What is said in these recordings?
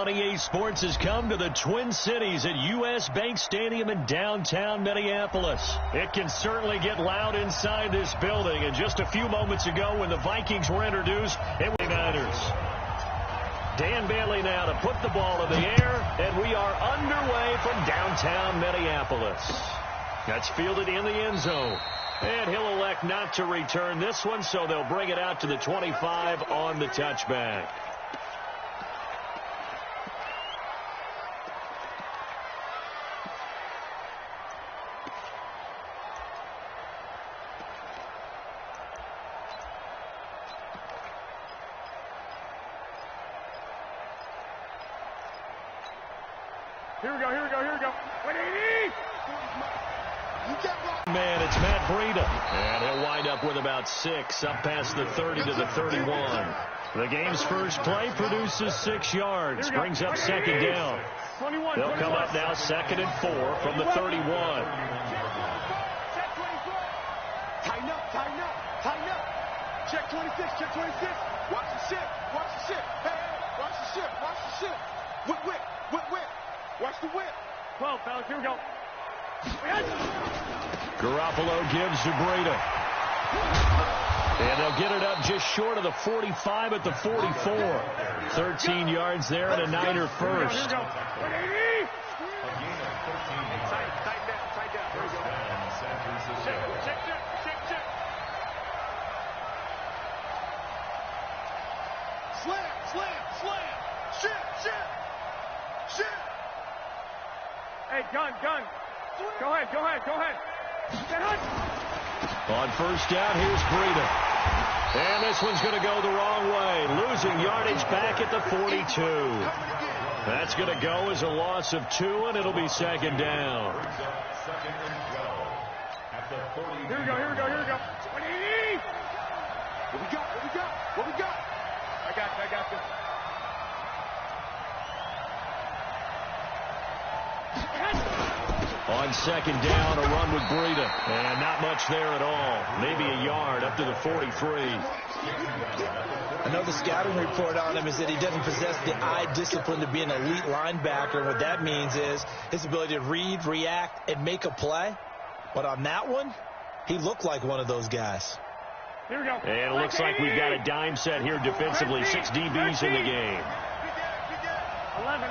on EA Sports has come to the Twin Cities at U.S. Bank Stadium in downtown Minneapolis. It can certainly get loud inside this building. And just a few moments ago when the Vikings were introduced, it was the Niners. Dan Bailey now to put the ball in the air, and we are underway from downtown Minneapolis. That's fielded in the end zone. And he'll elect not to return this one, so they'll bring it out to the 25 on the touchback. Here we go. 180! Man, it's Matt Breida. And he'll wind up with about 6, up past the 30 to the 31. The game's first play produces 6 yards, brings up second down. They'll come up now 2nd and 4 from the 31. Tighten up. Check 26. Watch the ship. Hey, watch the ship. Whip. Watch the whip. 12, fellas, here we go. Garoppolo gives to Breida. And they'll get it up just short of the 45 at the 44. 13 yards there and a Niner first. Here we go. 180! Tighten down. Here we go. Check. Slam. Shit. Hey, gun. Go ahead. On first down, here's Breida. And this one's going to go the wrong way. Losing yardage back at the 42. That's going to go as a loss of 2, and it'll be second down. Here we go. 180! What we got? I got this. On second down, a run with Breida. And not much there at all. Maybe a yard up to the 43. I know the scouting report on him is that he doesn't possess the eye discipline to be an elite linebacker. And what that means is his ability to read, react, and make a play. But on that one, he looked like one of those guys. Here we go. And it looks like we've got a dime set here defensively. 6 DBs in the game. 11.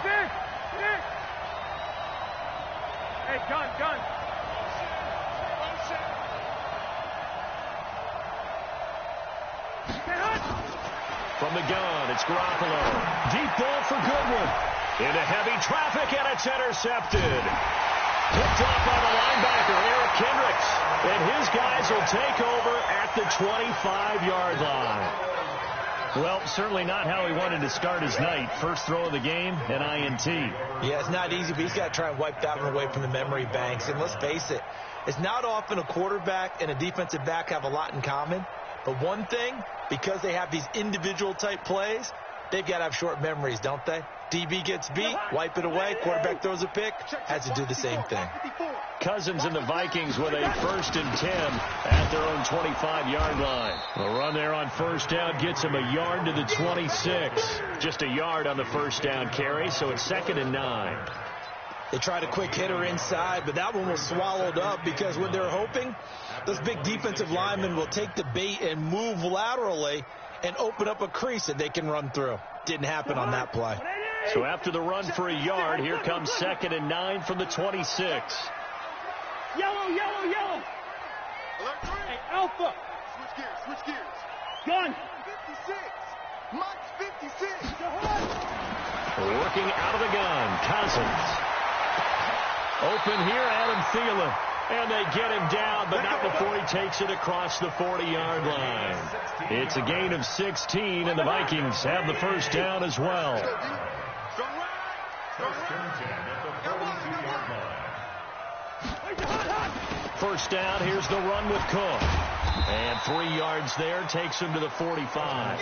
6. Hey, gun. From the gun, it's Garoppolo. Deep ball for Goodwin. Into heavy traffic, and it's intercepted. Picked off by the linebacker, Eric Kendricks. And his guys will take over at the 25-yard line. Well, certainly not how he wanted to start his night. First throw of the game, an INT. Yeah, it's not easy, but he's got to try and wipe that one away from the memory banks. And let's face it, it's not often a quarterback and a defensive back have a lot in common. But one thing, because they have these individual type plays, they've got to have short memories, don't they? DB gets beat, wipe it away, quarterback throws a pick, has to do the same thing. Cousins and the Vikings with a 1st and 10 at their own 25-yard line. The run there on first down gets him a yard to the 26. Just a yard on the first down carry, so it's 2nd and 9. They tried a quick hitter inside, but that one was swallowed up because what they're hoping, those big defensive linemen will take the bait and move laterally and open up a crease that they can run through. Didn't happen on that play. So after the run for a yard, here comes 2nd and 9 from the 26. Yellow. Hey, Alpha. Switch gears. Gun. 56. Mike's 56. Working out of the gun, Cousins. Open here, Adam Thielen. And they get him down, but not before he takes it across the 40-yard line. It's a gain of 16, and the Vikings have the first down as well. First down, here's the run with Cook. And 3 yards there takes him to the 45.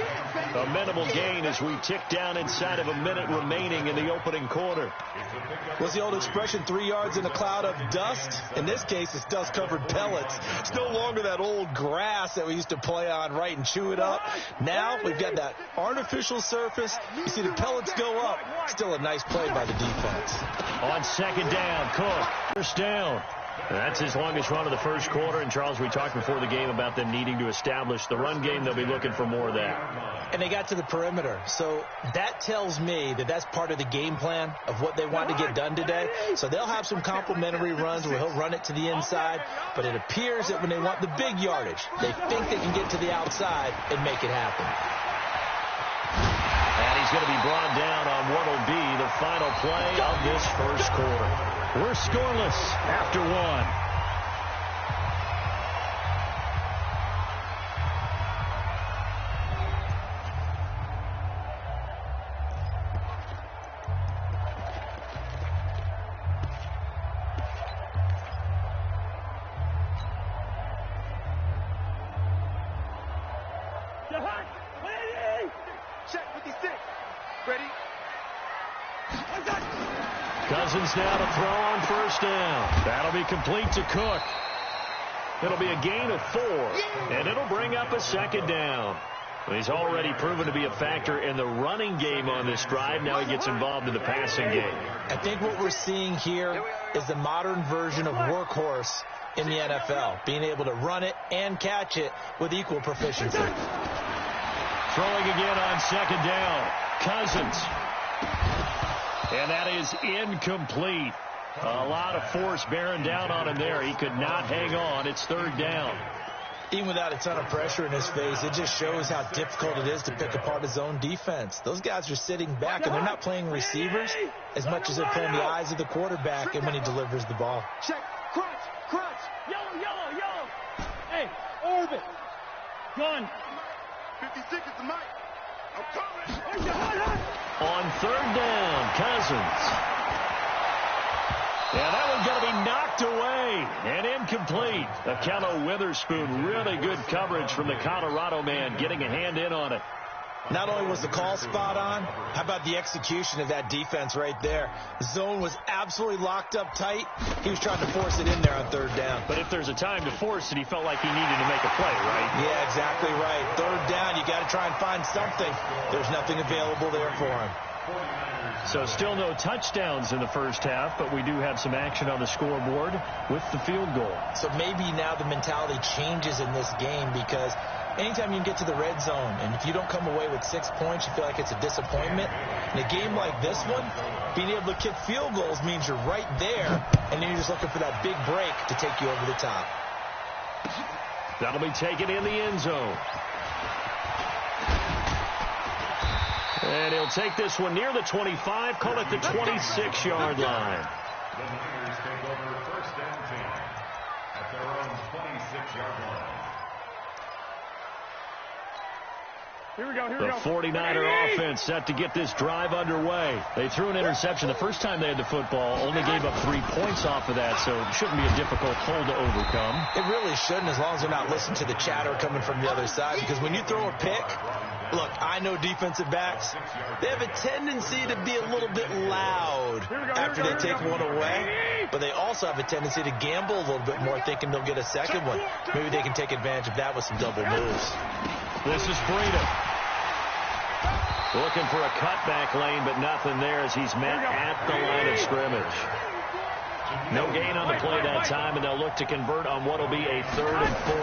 A minimal gain as we tick down inside of a minute remaining in the opening quarter. What's the old expression, 3 yards in a cloud of dust? In this case, it's dust-covered pellets. It's no longer that old grass that we used to play on, right, and chew it up. Now we've got that artificial surface. You see the pellets go up. Still a nice play by the defense. On second down, Cook. First down. That's his longest run of the first quarter. And, Charles, we talked before the game about them needing to establish the run game. They'll be looking for more of that. And they got to the perimeter. So that tells me that that's part of the game plan of what they want to get done today. So they'll have some complementary runs where he'll run it to the inside. But it appears that when they want the big yardage, they think they can get to the outside and make it happen. And he's going to be brought down on what will be the final play of this first quarter. We're scoreless after one. Check 56. Ready? Cousins now to throw on first down. That'll be complete to Cook. It'll be a gain of 4, and it'll bring up a second down. Well, he's already proven to be a factor in the running game on this drive. Now he gets involved in the passing game. I think what we're seeing here is the modern version of workhorse in the NFL, being able to run it and catch it with equal proficiency. Throwing again on second down. Cousins. And that is incomplete. A lot of force bearing down on him there. He could not hang on. It's third down. Even without a ton of pressure in his face, it just shows how difficult it is to pick apart his own defense. Those guys are sitting back, and they're not playing receivers as much as they're playing the eyes of the quarterback and when he delivers the ball. Check. Crunch. Crunch. Yo. Hey, orbit. Gun. 56 is the mic. I'm coming. On third down, Cousins. Yeah, that one's going to be knocked away and incomplete. Akello Witherspoon, really good coverage from the Colorado man, getting a hand in on it. Not only was the call spot on, how about the execution of that defense right there? The zone was absolutely locked up tight. He was trying to force it in there on third down. But if there's a time to force it, he felt like he needed to make a play, right? Yeah, exactly right. Third down, you got to try and find something. There's nothing available there for him. So still no touchdowns in the first half, but we do have some action on the scoreboard with the field goal. So maybe now the mentality changes in this game, because anytime you can get to the red zone, and if you don't come away with 6 points, you feel like it's a disappointment. In a game like this one, being able to kick field goals means you're right there, and then you're just looking for that big break to take you over the top. That'll be taken in the end zone. And he'll take this one near the 25, call it the 26-yard line. The Niners take over first and 10 at their own 26-yard line. Here we go. The 49er offense set to get this drive underway. They threw an interception the first time they had the football, only gave up 3 points off of that, so it shouldn't be a difficult hole to overcome. It really shouldn't, as long as they're not listening to the chatter coming from the other side, because when you throw a pick, look, I know defensive backs, they have a tendency to be a little bit loud after they take one away, but they also have a tendency to gamble a little bit more, thinking they'll get a second one. Maybe they can take advantage of that with some double moves. This is Freedom. Looking for a cutback lane, but nothing there as he's met at the line of scrimmage. No gain on the play that time, and they'll look to convert on what will be a 3rd and 4.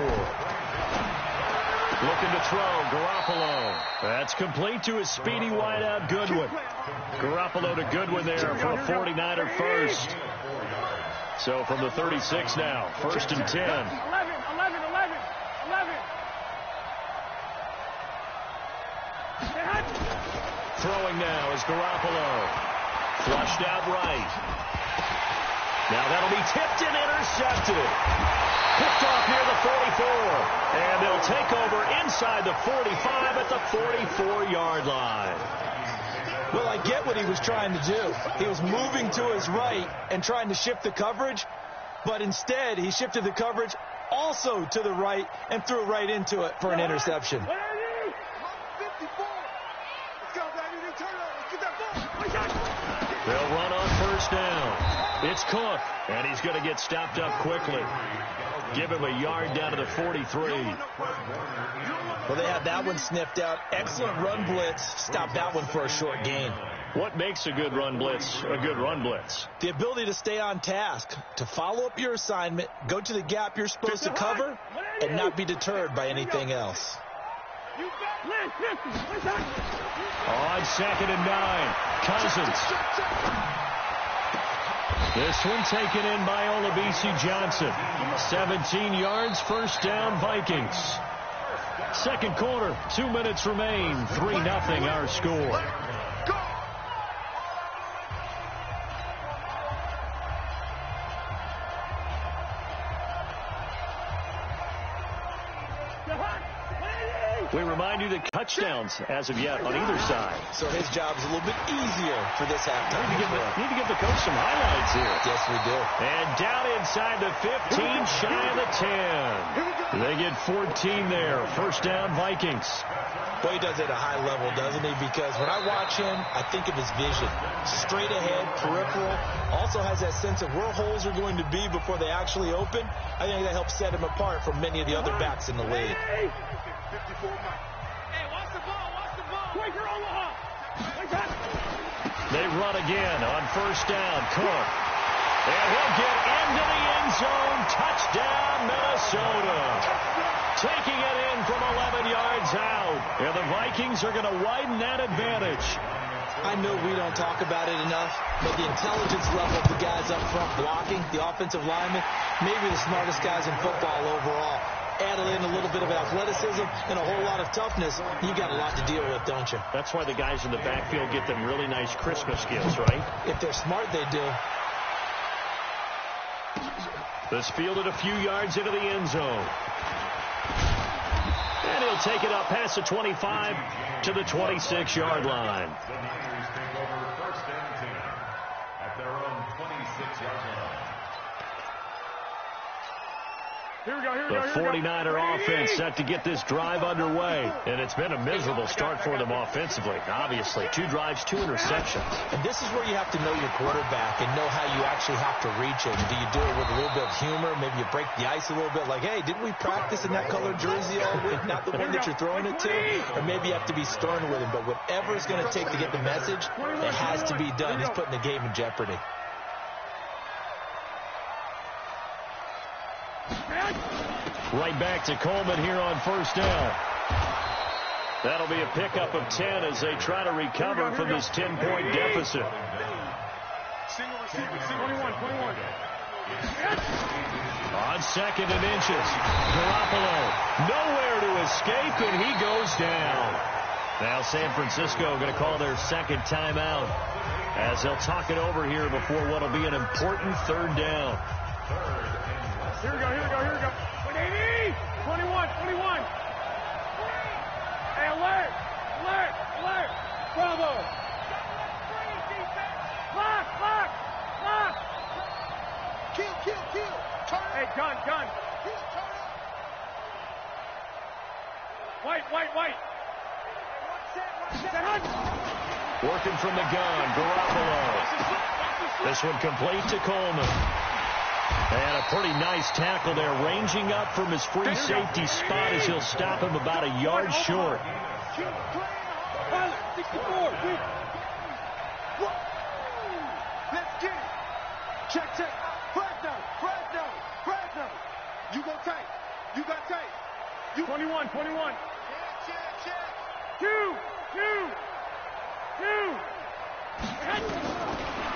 Looking to throw, Garoppolo. That's complete to his speedy wideout, Goodwin. Garoppolo to Goodwin there for a 49er first. So from the 36 now, 1st and 10. 11. Throwing now is Garoppolo. Flushed out right. Now that'll be tipped and intercepted. Picked off near the 44. And they'll take over inside the 45 at the 44-yard line. Well, I get what he was trying to do. He was moving to his right and trying to shift the coverage, but instead he shifted the coverage also to the right, and threw right into it for an interception. 54. Let's go, baby. They turn it over. Let's get that ball. They'll run on first down. It's Cook, and he's going to get stopped up quickly. Give him a yard down to the 43. Well, they had that one sniffed out. Excellent run blitz. Stop that one for a short gain. What makes a good run blitz a good run blitz? The ability to stay on task, to follow up your assignment, go to the gap you're supposed to cover, and not be deterred by anything else. On 2nd and 9, Cousins. This one taken in by Olabisi Johnson. 17 yards, first down, Vikings. Second quarter, 2 minutes remain. 3-0 our score. We remind you that touchdowns as of yet on either side. So his job is a little bit easier for this halftime. Need to give the coach some highlights here. Yes, we do. And down inside the 15, shy of the 10. They get 14 there. First down, Vikings. Boy, he does it at a high level, doesn't he? Because when I watch him, I think of his vision. Straight ahead, peripheral. Also has that sense of where holes are going to be before they actually open. I think that helps set him apart from many of the other backs in the league. 54 Mike. Hey, watch the ball, watch the ball. Quicker, Omaha. They run again on first down. Cook. And he'll get into the end zone. Touchdown, Minnesota. Taking it in from 11 yards out. And the Vikings are going to widen that advantage. I know we don't talk about it enough, but the intelligence level of the guys up front blocking, the offensive linemen, maybe the smartest guys in football overall. Added in a little bit of athleticism and a whole lot of toughness, you got a lot to deal with, don't you? That's why the guys in the backfield get them really nice Christmas gifts, right? If they're smart, they do. This fielded a few yards into the end zone. And he'll take it up past the 25 to the 26-yard line. The Niners take over first and 10 at their own 26-yard line. Here we go, here we The go, here we go. 49er offense set to get this drive underway. And it's been a miserable start for them offensively. Obviously, 2 drives, 2 interceptions. And this is where you have to know your quarterback and know how you actually have to reach him. Do you do it with a little bit of humor? Maybe you break the ice a little bit like, hey, didn't we practice in that colored jersey all week? Not the one that you're throwing it to? Or maybe you have to be stern with him. But whatever it's going to take to get the message, it has to be done. He's putting the game in jeopardy. Right back to Coleman here on first down. That'll be a pickup of 10 as they try to recover from this 10-point deficit. Single receiver, 21. On 2nd and inches, Garoppolo nowhere to escape, and he goes down. Now San Francisco going to call their second timeout as they'll talk it over here before what will be an important third down. Here we go. 21. Hey, alert. Bravo. Lock. Kill. Turn it. Hey, gun. Kill, turn it. White. Working from the gun, Garoppolo. This one complete to Coleman. And a pretty nice tackle there, ranging up from his free safety spot as he'll stop him about a yard short. 64. Let's get it. Check. Fresno. You got tape. 21. Check. Two.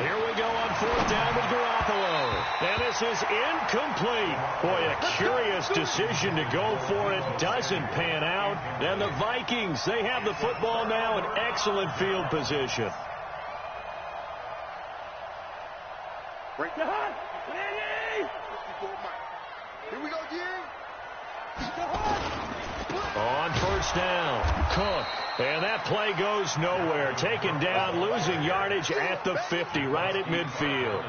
Here we go on fourth down with Garoppolo. And this is incomplete. Boy, a curious decision to go for it. Doesn't pan out. And the Vikings, they have the football now in excellent field position. Break the hunt. 54 Mike. Here we go, Jerry. On first down, Cook. And that play goes nowhere. Taken down, losing yardage at the 50, right at midfield.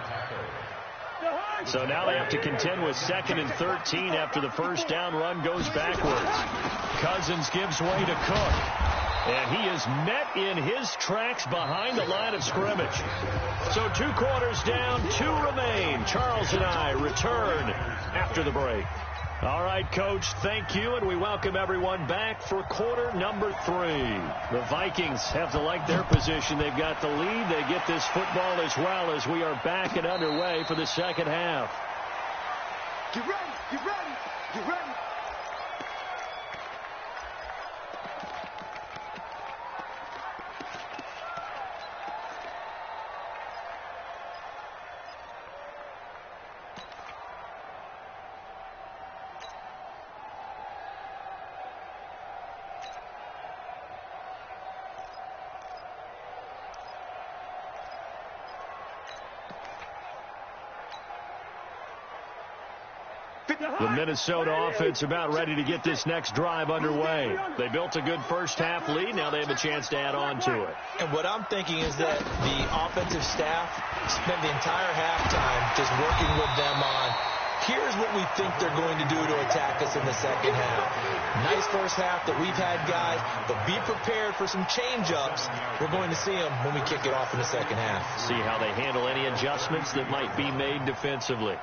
So now they have to contend with 2nd and 13 after the first down run goes backwards. Cousins gives way to Cook. And he is met in his tracks behind the line of scrimmage. So 2 quarters down, 2 remain. Charles and I return after the break. All right, Coach, thank you, and we welcome everyone back for quarter number 3. The Vikings have to like their position. They've got the lead. They get this football as well as we are back and underway for the second half. Get ready, get ready, get ready. The Minnesota offense about ready to get this next drive underway. They built a good first half lead. Now they have a chance to add on to it. And what I'm thinking is that the offensive staff spent the entire halftime just working with them on, here's what we think they're going to do to attack us in the second half. Nice first half that we've had, guys, but be prepared for some change-ups. We're going to see them when we kick it off in the second half. See how they handle any adjustments that might be made defensively.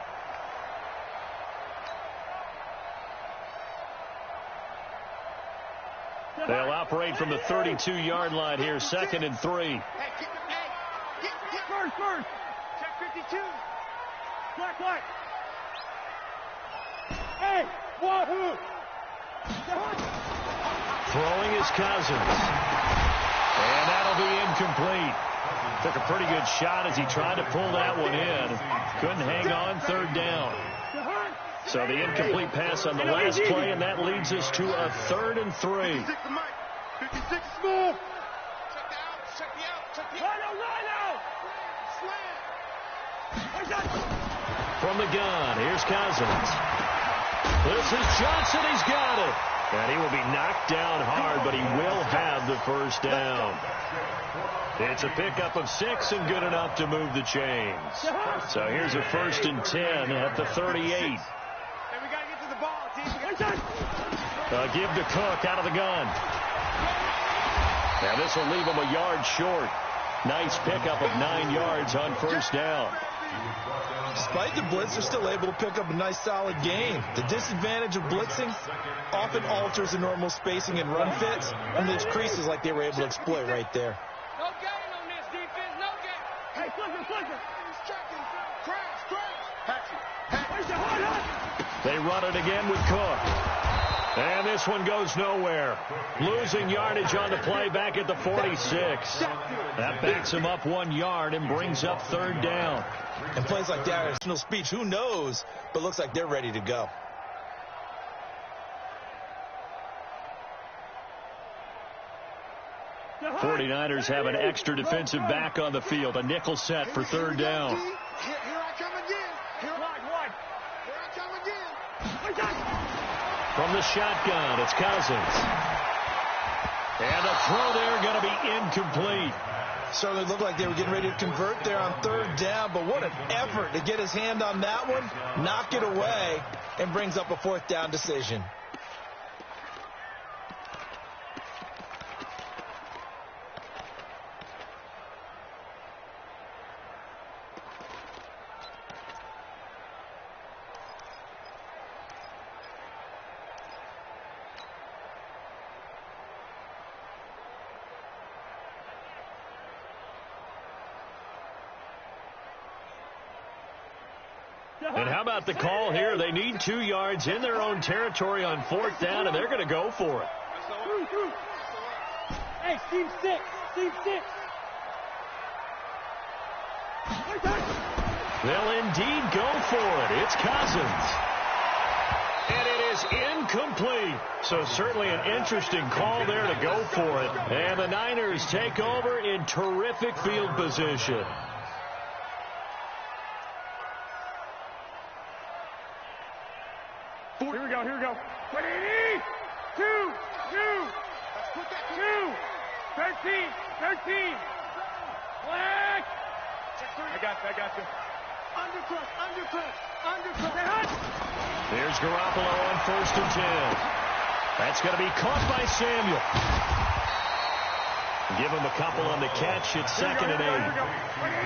They'll operate from the 32-yard line here, 2nd and 3. Hey, get first. Check 52. Black. Hey, wahoo! Throwing is Cousins. And that'll be incomplete. Took a pretty good shot as he tried to pull that one in. Couldn't hang on, 3rd down. So the incomplete pass on the last play, and that leads us to a 3rd and 3. 56 smooth. Check the out. From the gun, here's Cousins. This is Johnson. He's got it. And he will be knocked down hard, but he will have the first down. It's a pickup of 6 and good enough to move the chains. So here's a 1st and 10 at the 38. Give to Cook out of the gun. Now this will leave him a yard short. Nice pickup of 9 yards on first down. Despite the blitz, they're still able to pick up a nice solid gain. The disadvantage of blitzing often alters the normal spacing and run fits and leaves creases like they were able to exploit right there. No gain on this defense, no gain. Hey, flicker. He's checking. Crash. They run it again with Cook. And this one goes nowhere. Losing yardage on the play back at the 46. That backs him up 1 yard and brings up 3rd down. And plays like that, national speech, who knows, but looks like they're ready to go. The 49ers have an extra defensive back on the field. A nickel set for 3rd down. Here I come again. Here I come again. From the shotgun, it's Cousins. And the throw there going to be incomplete. Certainly looked like they were getting ready to convert there on 3rd down, but what an effort to get his hand on that one, knock it away, and brings up a 4th down decision. And how about the call here? They need 2 yards in their own territory on 4th down, and they're going to go for it. Hey, team 6. They'll indeed go for it. It's Cousins. And it is incomplete. So certainly an interesting call there to go for it. And the Niners take over in terrific field position. Here we go. 20, 2, 13. Black. I got you. Undercut. Here's Garoppolo on 1st and 10. That's going to be caught by Samuel. Give him a couple on the catch. It's 2nd and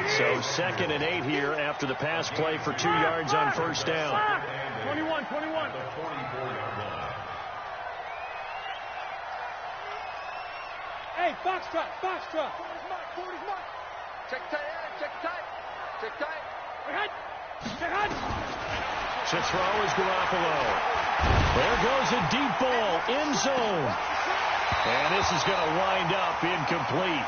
8. So 2nd and 8 here after the pass play for 2 yards on 1st down. 21. Hey, foxtrot. Check tight. To throw is Garoppolo. There goes a deep ball, end zone. And this is going to wind up incomplete.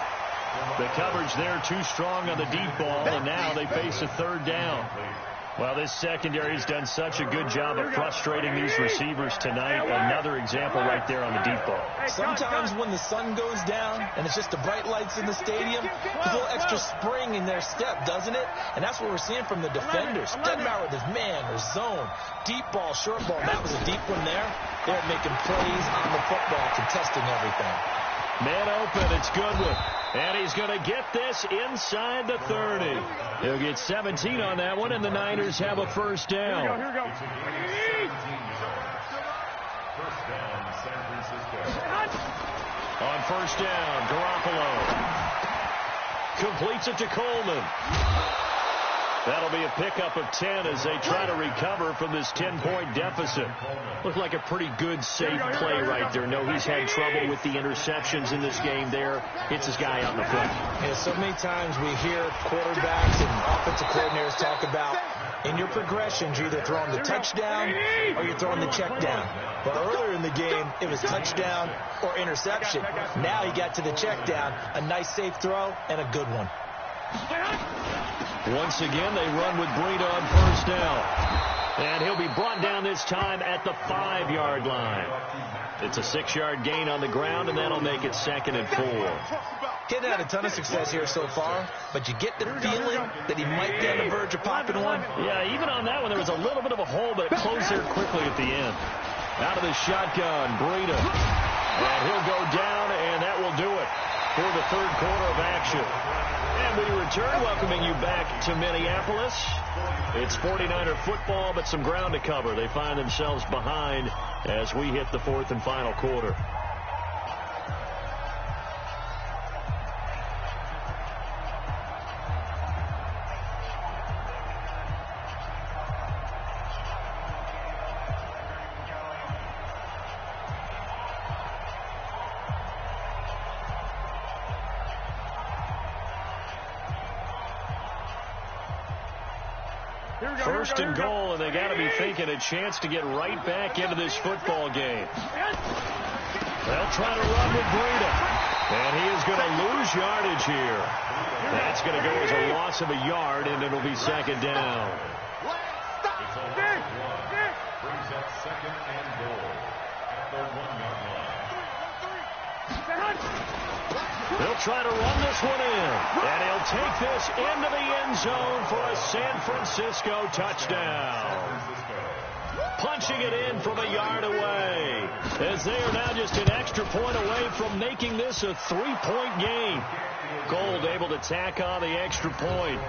The coverage there too strong on the deep ball, and now they face a 3rd down. Well, this secondary has done such a good job of frustrating these receivers tonight. Another example right there on the deep ball. Sometimes when the sun goes down and it's just the bright lights in the stadium, there's a little extra spring in their step, doesn't it? And that's what we're seeing from the defenders. Doesn't matter whether it's man or zone, deep ball, short ball. That was a deep one there. They're making plays on the football, contesting everything. Man open, it's Goodwin. And he's going to get this inside the 30. He'll get 17 on that one, and the Niners have a 1st down. Here we go. First down, San Francisco. On 1st down, Garoppolo completes it to Coleman. That'll be a pickup of 10 as they try to recover from this 10-point deficit. Looked like a pretty good, safe play right there. No, he's had trouble with the interceptions in this game there. Hits his guy out in the foot. Yeah, so many times we hear quarterbacks and offensive coordinators talk about in your progressions, you're either throwing the touchdown or you're throwing the check down. But earlier in the game, it was touchdown or interception. Now he got to the check down, a nice safe throw, and a good one. Once again, they run with Breida on 1st down. And he'll be brought down this time at the 5-yard line. It's a 6-yard gain on the ground, and that'll make it 2nd and 4. He hasn't had a ton of success here so far, but you get the feeling that he might be on the verge of popping one. Yeah, even on that one, there was a little bit of a hole, but it closed there quickly at the end. Out of the shotgun, Breida. And he'll go down, and that will do it for the 3rd quarter of action. And we return, welcoming you back to Minneapolis. It's 49er football, but some ground to cover. They find themselves behind as we hit the 4th and final quarter. First and goal, and they got to be thinking a chance to get right back into this football game. They'll try to run with Breida, and he is going to lose yardage here. That's going to go as a loss of a yard, and it'll be 2nd down. Brings up 2nd and goal at the 1-yard line. They'll try to run this one in, and he'll take this into the end zone for a San Francisco touchdown. Punching it in from a yard away, as they are now just an extra point away from making this a 3-point game. Gold able to tack on the extra point.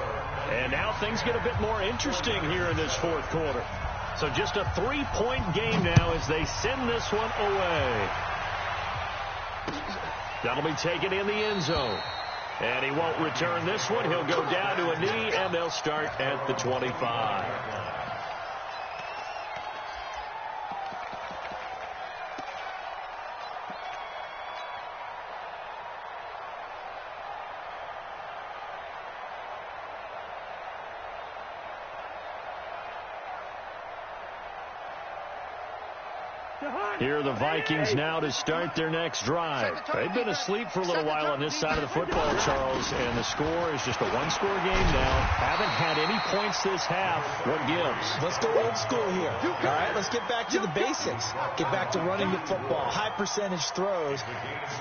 And now things get a bit more interesting here in this 4th quarter. So just a 3-point game now as they send this one away. That'll be taken in the end zone. And he won't return this one. He'll go down to a knee, and they'll start at the 25. Here are the Vikings now to start their next drive. They've been asleep for a little while on this side of the football, Charles, and the score is just a 1-score game now. Haven't had any points this half. What gives? Let's go old school here. All right, let's get back to the basics. Get back to running the football. High percentage throws.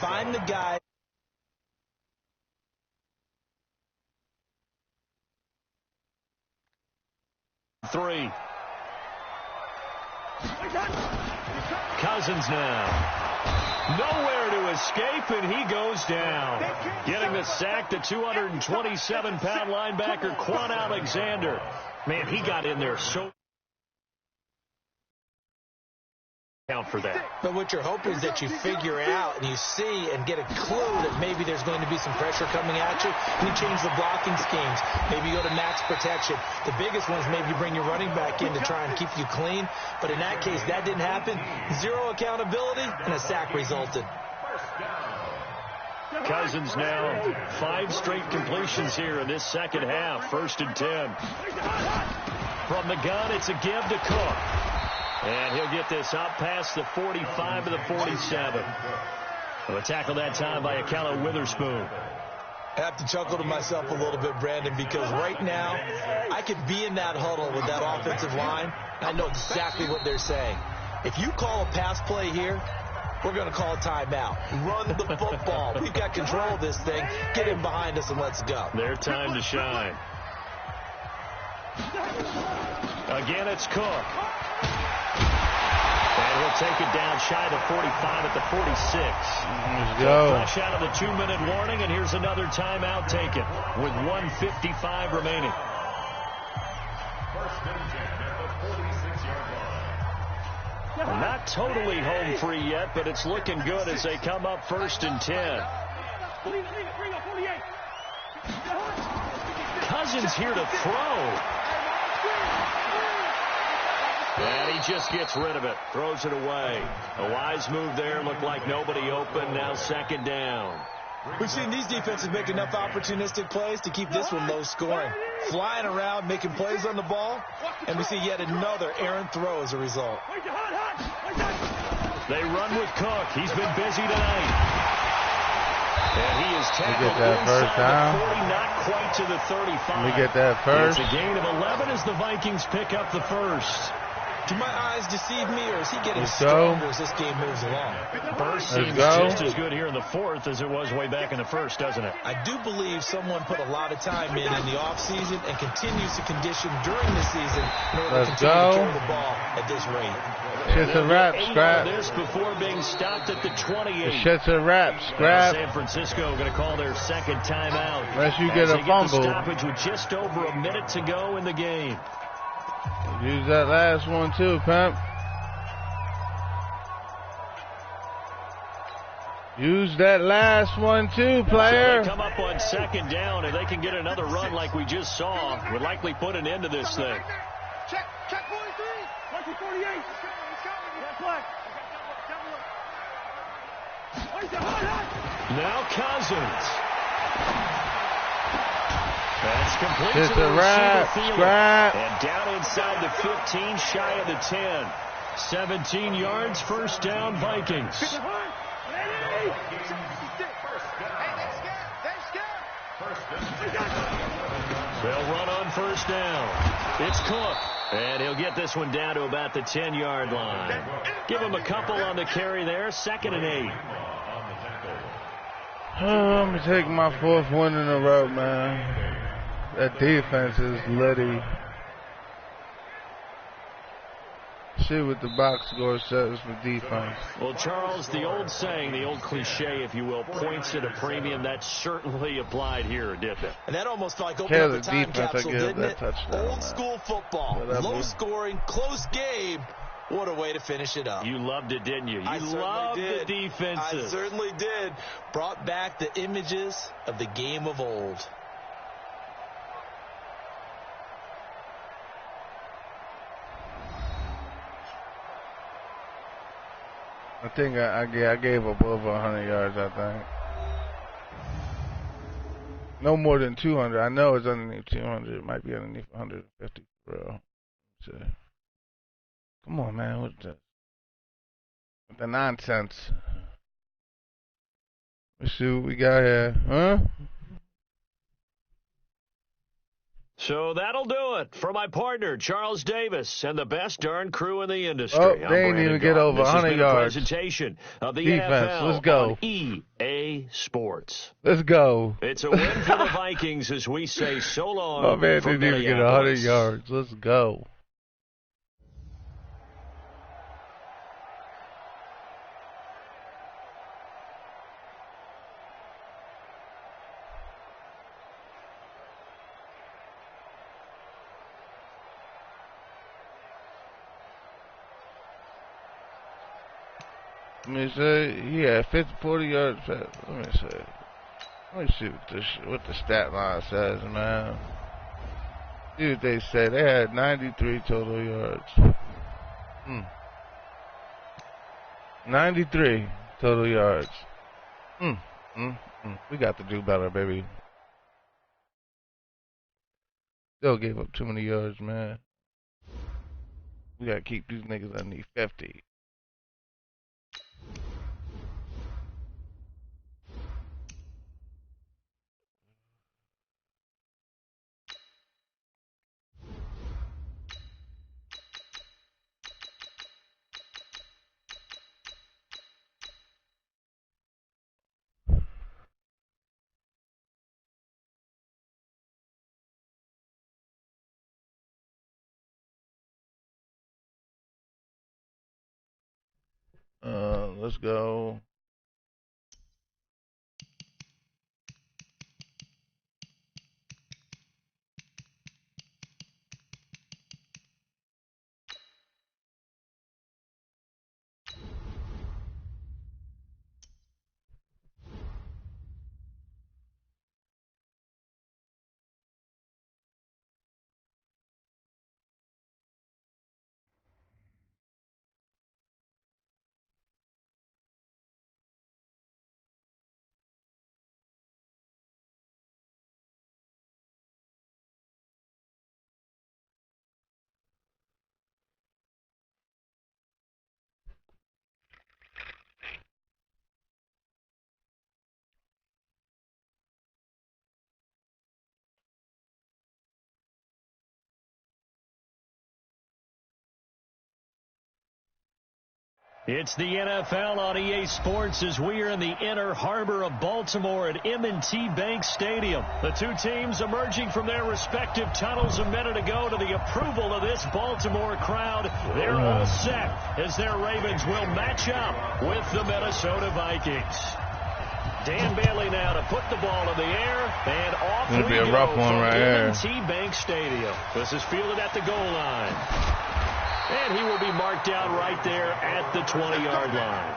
Find the guy. Three. Cousins now. Nowhere to escape, and he goes down. Getting the sack to 227-pound linebacker Quan Alexander. Man, he got in there so count for that. But what you're hoping is that you figure out and you see and get a clue that maybe there's going to be some pressure coming at you, and you change the blocking schemes. Maybe you go to max protection. The biggest one is maybe you bring your running back in to try and keep you clean. But in that case, that didn't happen. Zero accountability, and a sack resulted. Cousins now 5 straight completions here in this second half. 1st and 10. From the gun, it's a give to Cook. And he'll get this up past the 45 to the 47. A tackle that time by Akello Witherspoon. I have to chuckle to myself a little bit, Brandon, because right now I could be in that huddle with that offensive line. I know exactly what they're saying. If you call a pass play here, we're going to call a timeout. Run the football. We've got control of this thing. Get in behind us and let's go. Their time to shine. Again, it's Cook. And he'll take it down shy of 45 at the 46. Let's go. Fresh out of the 2-minute warning, and here's another timeout taken with 1:55 remaining. 1st and 10 at the 46-yard line. Not totally home free yet, but it's looking good as they come up 1st and 10. Cousins here to throw. And he just gets rid of it. Throws it away. A wise move there. Looked like nobody open. Now 2nd down. We've seen these defenses make enough opportunistic plays to keep this one low scoring. Flying around, making plays on the ball. And we see yet another errant throw as a result. They run with Cook. He's been busy tonight. And he is tackled inside the 40, not quite to the 35. We get that first. It's a gain of 11 as the Vikings pick up the first. Do my eyes deceive me, or is he getting stronger as this game moves along? Burst seems just as good here in the 4th as it was way back in the 1st, doesn't it? I do believe someone put a lot of time in the offseason and continues to condition during the season in order to continue to carry the ball at this rate. Shit's a wrap, Scrap. This before being stopped at the 28. Shit's a wrap, Scrap. San Francisco going to call their 2nd timeout. Unless you get a fumble. The stoppage with just over a minute to go in the game. Use that last one too, Pimp. Use that last one too, player. So they come up on 2nd down, and they can get another run like we just saw. Would likely put an end to this thing. Check 43. 48. Now Cousins. That's complete. It's a wrap, Scrap. And down inside the 15, shy of the 10. 17 yards, 1st down, Vikings. They'll run on 1st down. It's Cook. And he'll get this one down to about the 10-yard line. Give him a couple on the carry there. 2nd and 8. I'm going to take my 4th win in a row, man. That defense is litty. See what the box score says for defense. Well, Charles, the old saying, the old cliche, if you will, points at a premium, that certainly applied here, didn't it? And that almost felt like opening up a time capsule, didn't it? Touchdown, old school football. Low scoring, close game. What a way to finish it up. You loved it, didn't you? You loved the defenses. I certainly did. Brought back the images of the game of old. I think I gave up over 100 yards, I think. No more than 200. I know it's underneath 200. It might be underneath 150, bro. So, come on, man. What's that? With the nonsense. Let's see what we got here. Huh? So that'll do it for my partner, Charles Davis, and the best darn crew in the industry. Oh, they didn't even get over 100 yards. Presentation of the defense. NFL. Let's go. On EA Sports. Let's go. It's a win for the Vikings as we say so long. My man didn't even get 100 yards. Let's go. Let me say, he had 40 yards. Let me see what the stat line says, man. See what they said. They had 93 total yards. 93 total yards. We got to do better, baby. Still gave up too many yards, man. We got to keep these niggas underneath 50. Let's go. It's the NFL on EA Sports as we are in the inner harbor of Baltimore at M&T Bank Stadium. The two teams emerging from their respective tunnels a minute ago to the approval of this Baltimore crowd. They're all set as their Ravens will match up with the Minnesota Vikings. Dan Bailey now to put the ball in the air, and off we go. It's going to be a rough one right here. M&T Bank Stadium. This is fielded at the goal line. And he will be marked down right there at the 20-yard line.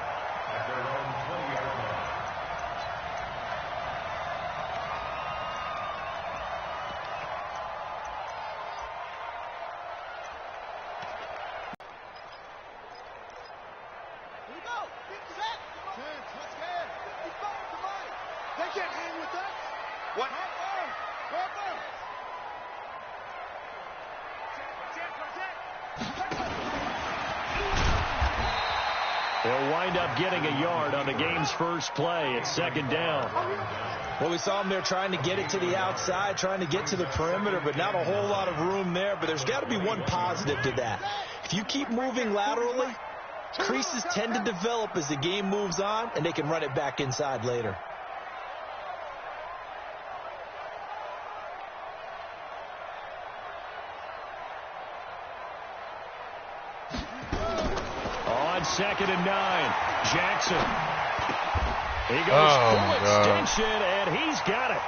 Here we go. Get set. Let's get. 55 to mine. They can't hang with us. What? Harper. They'll wind up getting a yard on the game's first play. It's second down. Well, we saw them there trying to get it to the outside, trying to get to the perimeter, but not a whole lot of room there. But there's got to be one positive to that. If you keep moving laterally, creases tend to develop as the game moves on, and they can run it back inside later. Second and 9. Jackson. He goes full extension, and he's got it.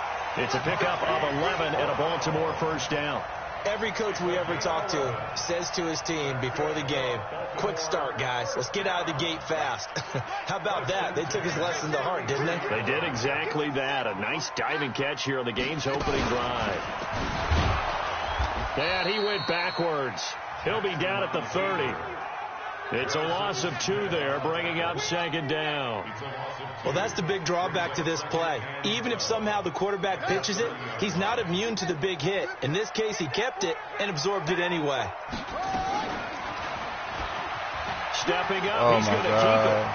It's a pickup of 11 and a Baltimore first down. Every coach we ever talk to says to his team before the game, quick start, guys. Let's get out of the gate fast. How about that? They took his lesson to heart, didn't they? They did exactly that. A nice diving catch here on the game's opening drive. And he went backwards. He'll be down at the 30. It's a loss of 2 there, bringing up second down. Well, that's the big drawback to this play. Even if somehow the quarterback pitches it, he's not immune to the big hit. In this case, he kept it and absorbed it anyway. Stepping up, he's going to keep it.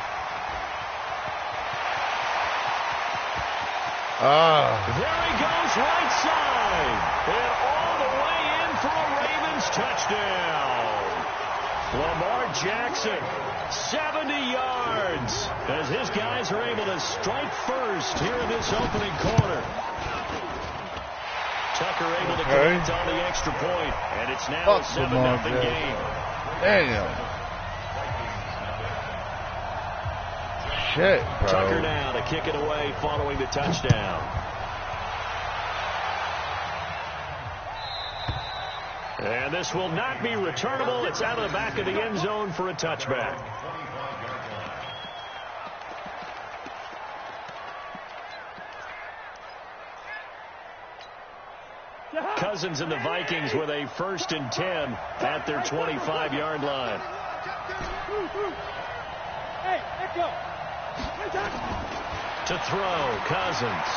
There he goes, right side. And all the way in for a Ravens touchdown. Lamar Jackson, 70 yards, as his guys are able to strike first here in this opening quarter. Tucker able to collect on the extra point, and it's now a 7-0 game. Damn. Shit, bro. Tucker now to kick it away following the touchdown. And this will not be returnable. It's out of the back of the end zone for a touchback. Cousins and the Vikings with a 1st and 10 at their 25-yard line. Hey, let's go. To throw, Cousins.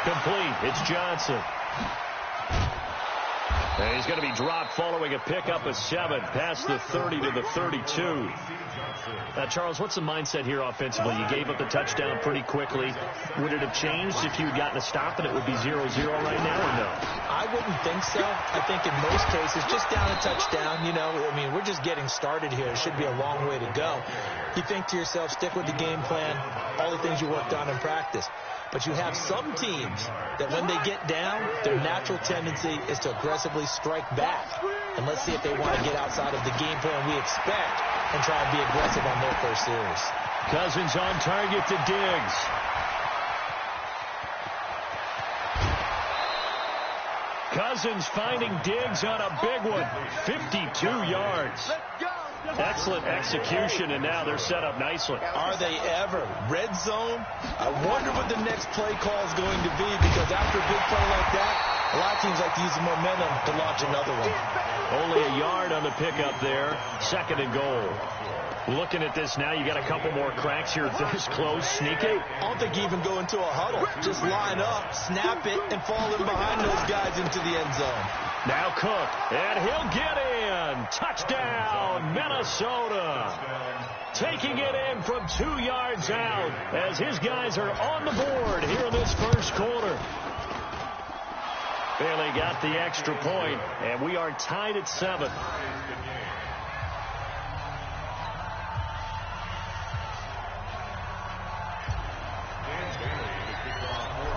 Complete. It's Johnson. And he's going to be dropped following a pickup of 7 past the 30 to the 32. Now, Charles, what's the mindset here offensively? You gave up the touchdown pretty quickly. Would it have changed if you had gotten a stop and it would be 0-0 right now, or no? I wouldn't think so. I think in most cases, just down a touchdown, I mean, we're just getting started here. It should be a long way to go. You think to yourself, stick with the game plan, all the things you worked on in practice. But you have some teams that when they get down, their natural tendency is to aggressively strike back. And let's see if they want to get outside of the game plan we expect and try and be aggressive on their first series. Cousins on target to Diggs. Cousins finding Diggs on a big one. 52 yards. Excellent execution, and now they're set up nicely. Are they ever? Red zone? I wonder what the next play call is going to be, because after a big play like that, a lot of teams like to use the momentum to launch another one. Only a yard on the pickup there. 2nd and goal. Looking at this now, you got a couple more cracks here. This close, sneaky. I don't think you even go into a huddle. Just line up, snap it, and fall in behind those guys into the end zone. Now Cook, and he'll get in. Touchdown, Minnesota. Taking it in from 2 yards out as his guys are on the board here in this first quarter. Bailey got the extra point, and we are tied at 7.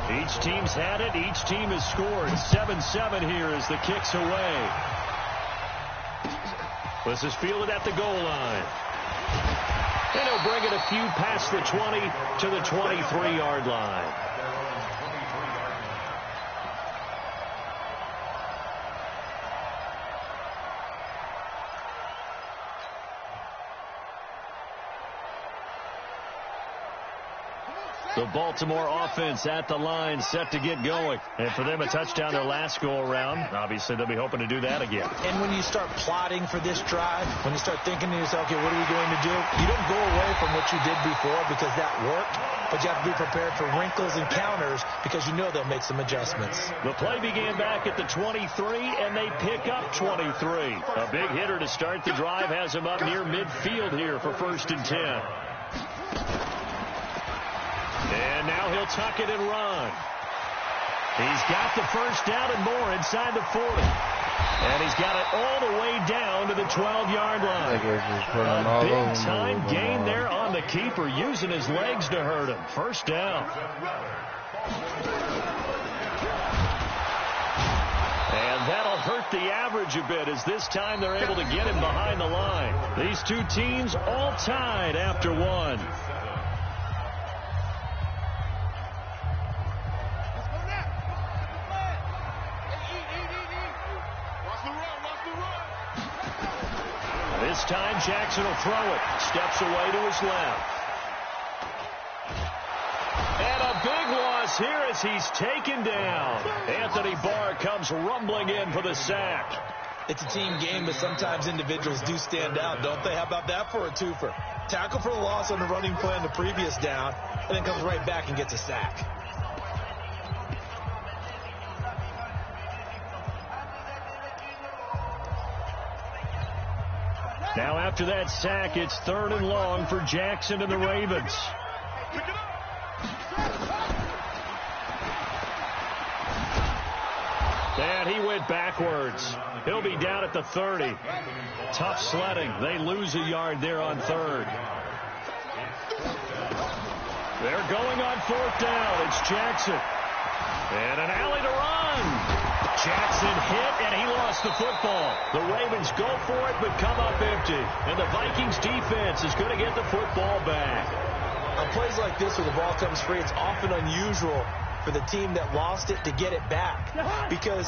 Each team's had it. Each team has scored. 7-7 here as the kick's away. This is fielded at the goal line. And he'll bring it a few past the 20 to the 23-yard line. The Baltimore offense at the line, set to get going. And for them, a touchdown their last go-around. Obviously, they'll be hoping to do that again. And when you start plotting for this drive, when you start thinking to yourself, okay, what are we going to do? You don't go away from what you did before because that worked, but you have to be prepared for wrinkles and counters because you know they'll make some adjustments. The play began back at the 23, and they pick up 23. A big hitter to start the drive has him up near midfield here for 1st and 10. And now he'll tuck it and run. He's got the first down and more inside the 40. And he's got it all the way down to the 12-yard line. A big-time gain there on the keeper, using his legs to hurt him. First down. And that'll hurt the average a bit, as this time they're able to get him behind the line. These two teams all tied after one. This time Jackson will throw it. Steps away to his left. And a big loss here as he's taken down. Anthony Barr comes rumbling in for the sack. It's a team game, but sometimes individuals do stand out, don't they? How about that for a twofer? Tackle for a loss on the running play on the previous down, and then comes right back and gets a sack. Now after that sack, it's 3rd and long for Jackson and the Ravens. And he went backwards. He'll be down at the 30. Tough sledding. They lose a yard there on 3rd. They're going on 4th down. It's Jackson. And an alley to run. Jackson hit, and he lost the football. The Ravens go for it, but come up empty. And the Vikings defense is going to get the football back. On plays like this where the ball comes free, it's often unusual for the team that lost it to get it back. Because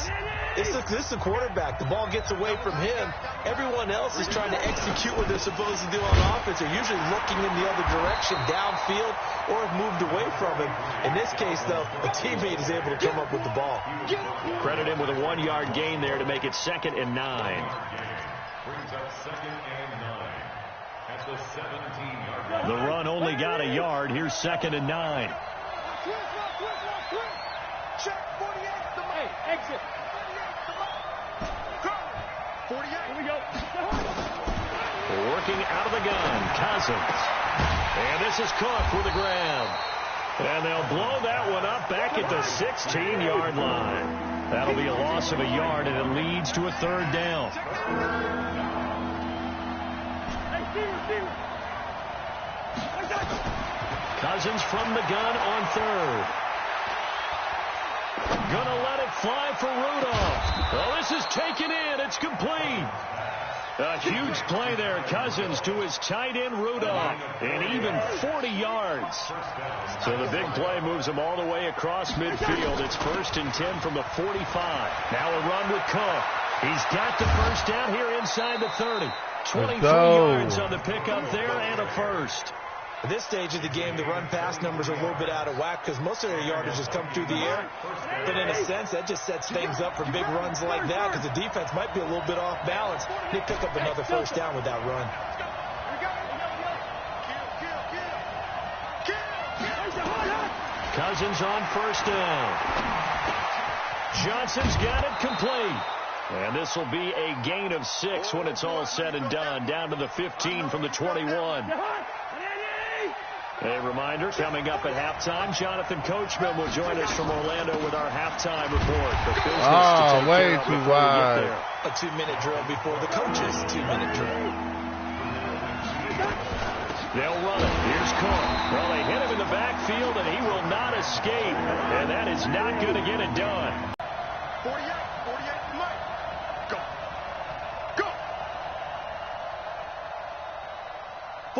this is a quarterback. The ball gets away from him. Everyone else is trying to execute what they're supposed to do on offense. They're usually looking in the other direction, downfield, or have moved away from him. In this case, though, a teammate is able to come up with the ball. Credit him with a 1-yard gain there to make it 2nd and 9. Brings up 2nd and 9 at the 17-yard line. The run only got a yard. Here's 2nd and 9. Check 48, the hey, exit. 48. Here we go. Working out of the gun, Cousins. And this is Cook with the grab. And they'll blow that one up back at the 16-yard line. That'll be a loss of a yard, and it leads to a 3rd down. Cousins from the gun on 3rd. Gonna let it fly for Rudolph. Well, this is taken in. It's complete. A huge play there. Cousins to his tight end, Rudolph. And even 40 yards. So the big play moves him all the way across midfield. It's 1st and 10 from the 45. Now a run with Cook. He's got the first down here inside the 30. 23 yards on the pickup there and a first. At this stage of the game, the run-pass numbers are a little bit out of whack because most of their yardage has come through the air. But in a sense, that just sets things up for big runs like that because the defense might be a little bit off balance. They pick up another first down with that run. Cousins on 1st down. Johnson's got it complete. And this will be a gain of 6 when it's all said and done. Down to the 15 from the 21. A reminder, coming up at halftime, Jonathan Coachman will join us from Orlando with our halftime report. The business to take way care of too before we get wide. there. A 2-minute drill before the coach's 2-minute drill. They'll run it. Here's Cook. Well, they hit him in the backfield, and he will not escape. And that is not going to get it done. 48, Mike. Go. Go.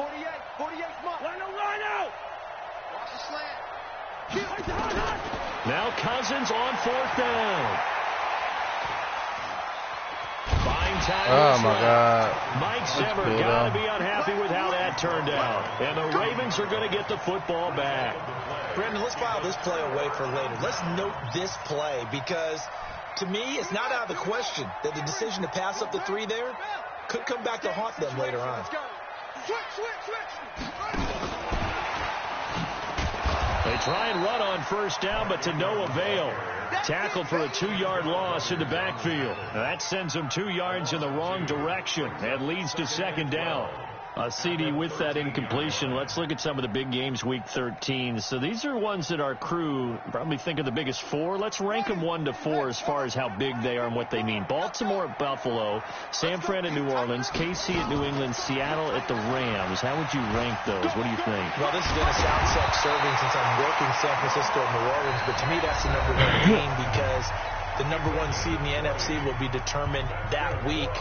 48, Mike. Rhino. Watch the slant. Now Cousins on 4th down. Fine time. Oh, my God. Mike Zimmer cool, got to though. be unhappy with how that turned out. And the Ravens are going to get the football back. Brandon, let's file this play away for later. Let's note this play because, to me, it's not out of the question that the decision to pass up the 3 there could come back to haunt them later on. Switch. They try and run on 1st down, but to no avail. Tackled for a 2-yard loss in the backfield. That sends them 2 yards in the wrong direction and leads to 2nd down. CD, with that incompletion, let's look at some of the big games week 13. So these are ones that our crew probably think are the biggest 4. Let's rank them 1 to 4 as far as how big they are and what they mean. Baltimore at Buffalo, San Fran at New Orleans, KC at New England, Seattle at the Rams. How would you rank those? What do you think? Well, this is going to sound self-serving since I'm working San Francisco and New Orleans, but to me that's the number 1 game because the number 1 seed in the NFC will be determined that week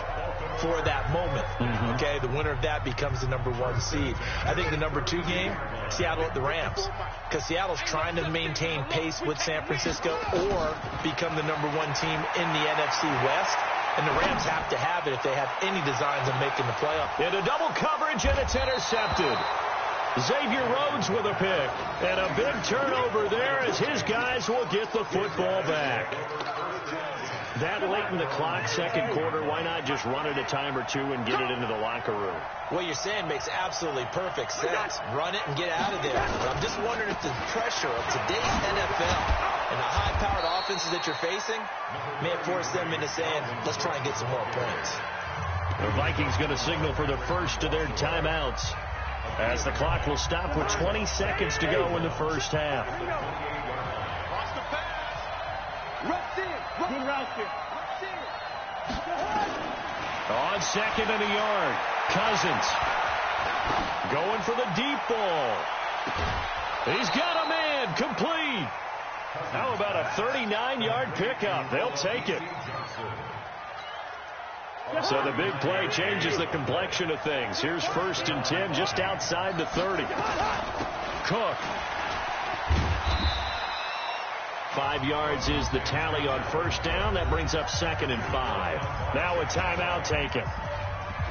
for that moment. Okay, the winner of that becomes the number 1 seed. I think the number 2 game, Seattle at the Rams, because Seattle's trying to maintain pace with San Francisco or become the number 1 team in the NFC West. And the Rams have to have it if they have any designs of making the playoff. Into double coverage, and it's intercepted. Xavier Rhodes with a pick. And a big turnover there as his guys will get the football back. That late in the clock, 2nd quarter, why not just run it a time or 2 and get it into the locker room? What you're saying makes absolutely perfect sense. Run it and get out of there. But I'm just wondering if the pressure of today's NFL and the high-powered offenses that you're facing may have forced them into saying, let's try and get some more points. The Vikings going to signal for the first of their timeouts as the clock will stop with 20 seconds to go in the first half. Watch the pass. Good route here. On 2nd and a yard, Cousins going for the deep ball. He's got a man, complete. How about a 39-yard pickup? They'll take it. So the big play changes the complexion of things. Here's 1st and 10 just outside the 30. Cook. 5 yards is the tally on first down. That brings up 2nd and 5. Now a timeout taken.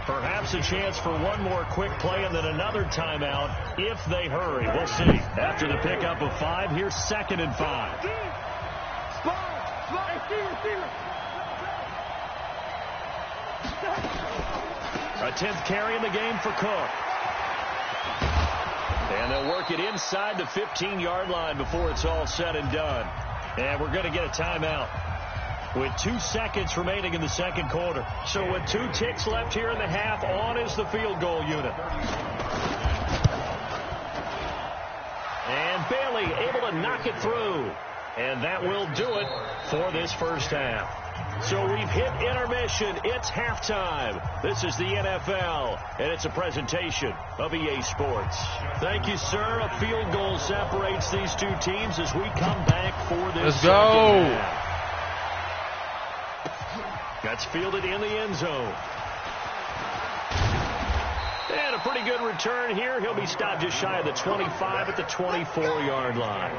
Perhaps a chance for one more quick play and then another timeout if they hurry. We'll see. After the pickup of 5, here's 2nd and 5. A 10th carry in the game for Cook. And they'll work it inside the 15-yard line before it's all said and done. And we're going to get a timeout with 2 seconds remaining in the second quarter. So with 2 ticks left here in the half, on is the field goal unit. And Bailey able to knock it through. And that will do it for this first half. So we've hit intermission. It's halftime. This is the NFL, and it's a presentation of EA Sports. Thank you, sir. A field goal separates these two teams as we come back for this. Let's go. Half. That's fielded in the end zone. And a pretty good return here. He'll be stopped just shy of the 25 at the 24-yard line.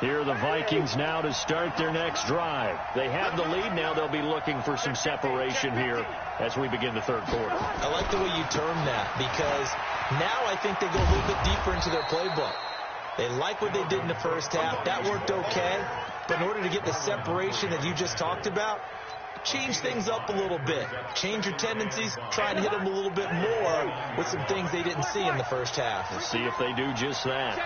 Here are the Vikings now to start their next drive. They have the lead. Now they'll be looking for some separation here as we begin the third quarter. I like the way you term that because now I think they go a little bit deeper into their playbook. They like what they did in the first half. That worked okay. But in order to get the separation that you just talked about, change things up a little bit. Change your tendencies. Try and hit them a little bit more with some things they didn't see in the first half. We'll see if they do just that.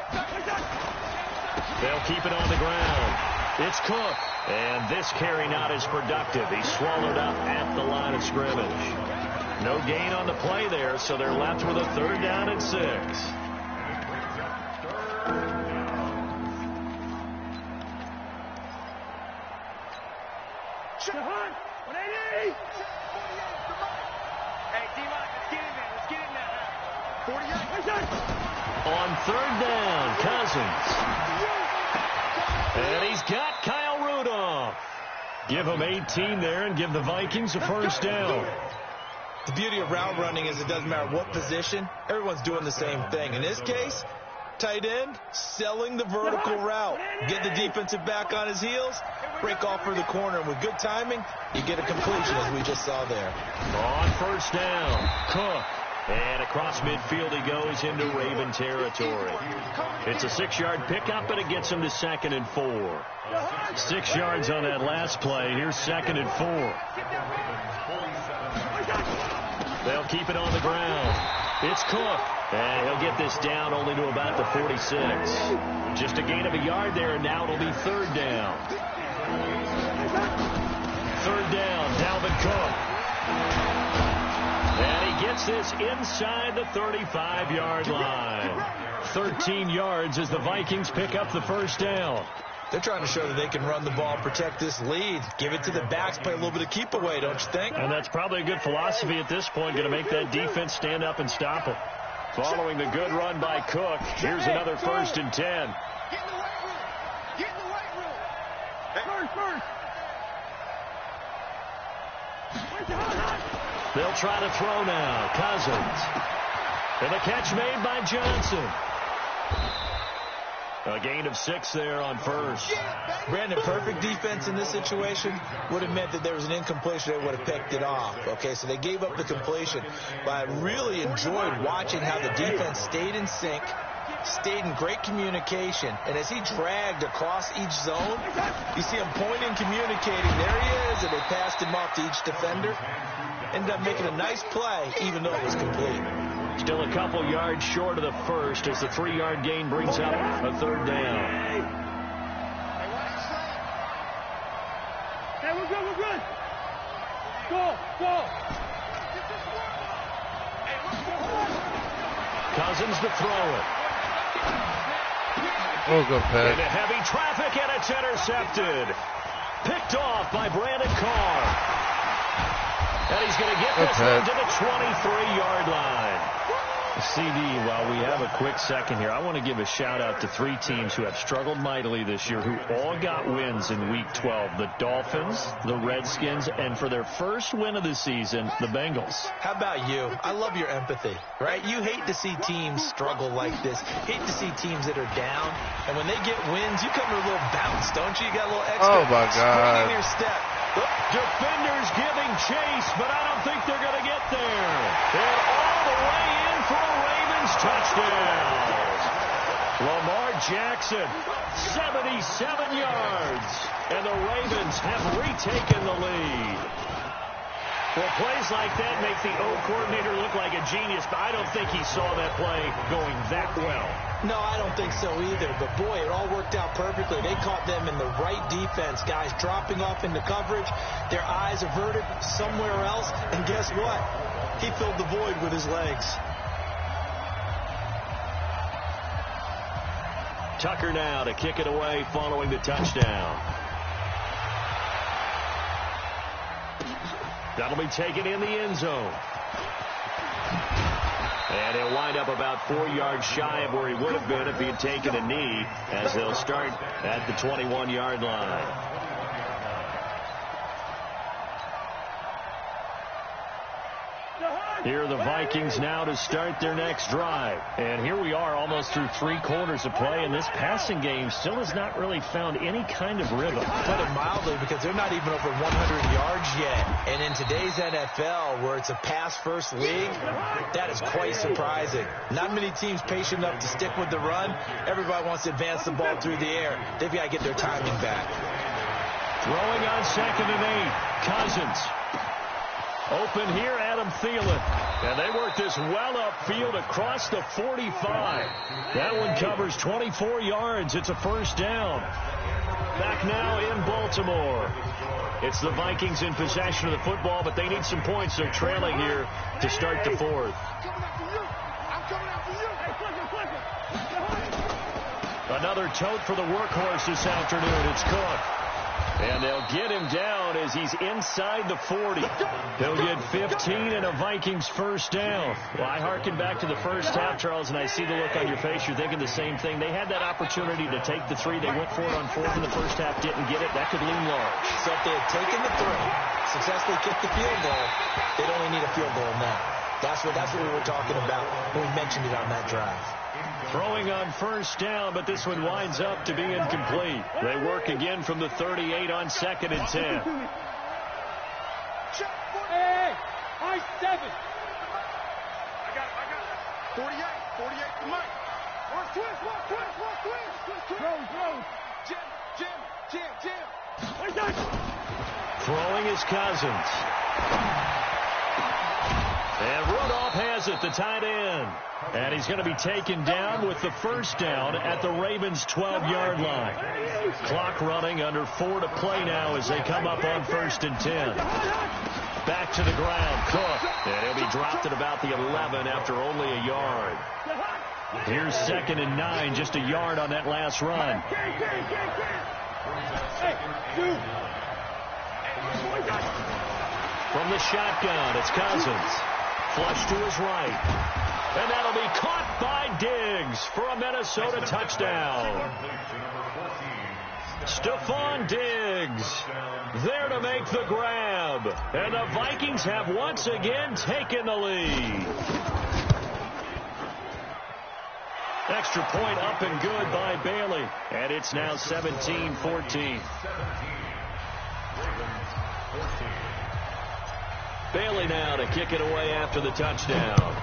They'll keep it on the ground. It's Cook. And this carry not as productive. He's swallowed up at the line of scrimmage. No gain on the play there, so they're left with a 3rd down and 6. Shahan, 180. Hey, D-Mike, let's get in there. Let's get in there. 48. On 3rd down, Cousins. And he's got Kyle Rudolph. Give him 18 there and give the Vikings a first down. The beauty of route running is it doesn't matter what position. Everyone's doing the same thing. In this case, tight end, selling the vertical route. Get the defensive back on his heels, break off for the corner. And with good timing, you get a completion as we just saw there. On first down, Cook. And across midfield he goes into Raven territory. It's a 6-yard pickup, and it gets him to 2nd and 4. 6 yards on that last play. Here's 2nd and 4. They'll keep it on the ground. It's Cook. And he'll get this down only to about the 46. Just a gain of a yard there, and now it'll be 3rd down. 3rd down, Dalvin Cook. And he gets this inside the 35-yard line. 13 yards as the Vikings pick up the first down. They're trying to show that they can run the ball, protect this lead. Give it to the backs, play a little bit of keep away, don't you think? And that's probably a good philosophy at this point, going to make that defense stand up and stop it. Following the good run by Cook, here's another 1st and 10. Get in the weight room. Get in the weight room. First. They'll try to throw now. Cousins. And a catch made by Johnson. A gain of 6 there on first. Brandon, perfect defense in this situation would have meant that there was an incompletion. They would have picked it off. Okay, so they gave up the completion. But I really enjoyed watching how the defense stayed in sync, stayed in great communication. And as he dragged across each zone, you see him pointing, communicating. There he is, and they passed him off to each defender. Ended up making a nice play, even though it was complete. Still a couple yards short of the first as the 3-yard gain brings up a 3rd down. Hey, we're good. Go. Cousins to throw it. Oh, good pass. Into heavy traffic, and it's intercepted. Picked off by Brandon Carr. And he's going to get this one to the 23-yard line. CD, while we have a quick second here, I want to give a shout-out to 3 teams who have struggled mightily this year, who all got wins in Week 12. The Dolphins, the Redskins, and for their first win of the season, the Bengals. How about you? I love your empathy, right? You hate to see teams struggle like this. Hate to see teams that are down. And when they get wins, you come to a little bounce, don't you? You got a little extra spring in your step. Defenders giving chase, but I don't think they're going to get there. And all the way in for a Ravens touchdown. Lamar Jackson, 77 yards. And the Ravens have retaken the lead. Well, plays like that make the O coordinator look like a genius, but I don't think he saw that play going that well. No, I don't think so either. But, boy, it all worked out perfectly. They caught them in the right defense. Guys dropping off into coverage, their eyes averted somewhere else. And guess what? He filled the void with his legs. Tucker now to kick it away following the touchdown. That'll be taken in the end zone. And he'll wind up about 4 yards shy of where he would have been if he had taken a knee, as they'll start at the 21-yard line. Here are the Vikings now to start their next drive. And here we are almost through 3 quarters of play, and this passing game still has not really found any kind of rhythm. Put it mildly, because they're not even over 100 yards yet. And in today's NFL, where it's a pass-first league, that is quite surprising. Not many teams patient enough to stick with the run. Everybody wants to advance the ball through the air. They've got to get their timing back. Throwing on 2nd and 8. Cousins. Open here, Adam Thielen. And they work this well upfield across the 45. That one covers 24 yards. It's a first down. Back now in Baltimore. It's the Vikings in possession of the football, but they need some points. They're trailing here to start the 4th. Another tote for the workhorse this afternoon. It's Cook. And they'll get him down as he's inside the 40. He'll get 15 and a Vikings first down. Well, I hearken back to the first half, Charles, and I see the look on your face. You're thinking the same thing. They had that opportunity to take the 3. They went for it on 4th in the first half, didn't get it. That could loom large. So if they had taken the 3, successfully kicked the field goal, they'd only need a field goal now. That's what we were talking about when we mentioned it on that drive. Throwing on first down, but this one winds up to be incomplete. They work again from the 38 on 2nd and 10. Hey, I 7. I got it. 48 to Mike. Watch twist. Throw. Jim. Throwing is Cousins. And Rudolph has it, the tight end. And he's going to be taken down with the first down at the Ravens' 12-yard line. Clock running, under 4 to play now as they come up on 1st and 10. Back to the ground, Cook. And he'll be dropped at about the 11 after only a yard. Here's 2nd and 9, just a yard on that last run. From the shotgun, it's Cousins. Flush to his right. And that'll be caught by Diggs for a Minnesota touchdown. Stephon Diggs there to make the grab. And the Vikings have once again taken the lead. Extra point up and good by Bailey. And it's now 17-14. Bailey now to kick it away after the touchdown.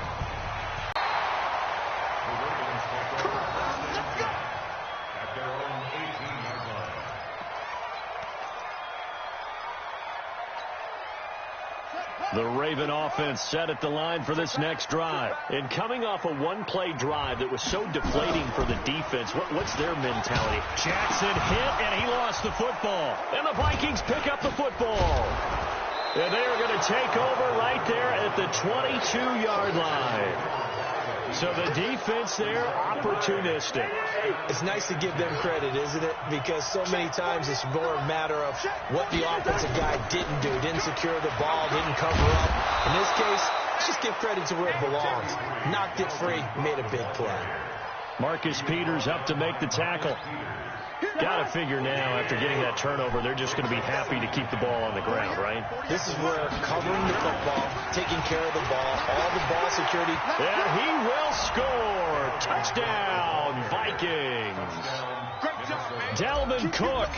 The Raven offense set at the line for this next drive. And coming off a one-play drive that was so deflating for the defense, what's their mentality? Jackson hit, and he lost the football. And the Vikings pick up the football. And they are going to take over right there at the 22-yard line. So the defense there, opportunistic. It's nice to give them credit, isn't it? Because so many times it's more a matter of what the offensive guy didn't do. Didn't secure the ball, didn't cover up. In this case, Let's just give credit to where it belongs. Knocked it free, made a big play. Marcus Peters up to make the tackle. Got to figure now, after getting that turnover, they're just going to be happy to keep the ball on the ground, right? This is where covering the football, taking care of the ball, all the ball security. And he will score. Touchdown, Vikings. Dalvin Cook,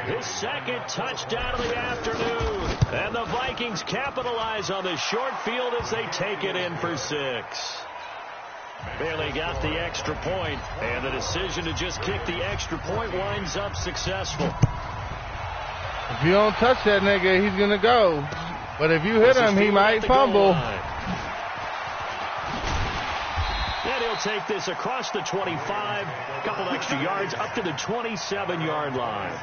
his second touchdown of the afternoon. And the Vikings capitalize on the short field as they take it in for 6. Barely got the extra point, and the decision to just kick the extra point winds up successful. If you don't touch that nigga, he's going to go. But if you hit him, he might fumble. And he'll take this across the 25, a couple extra yards, up to the 27-yard line.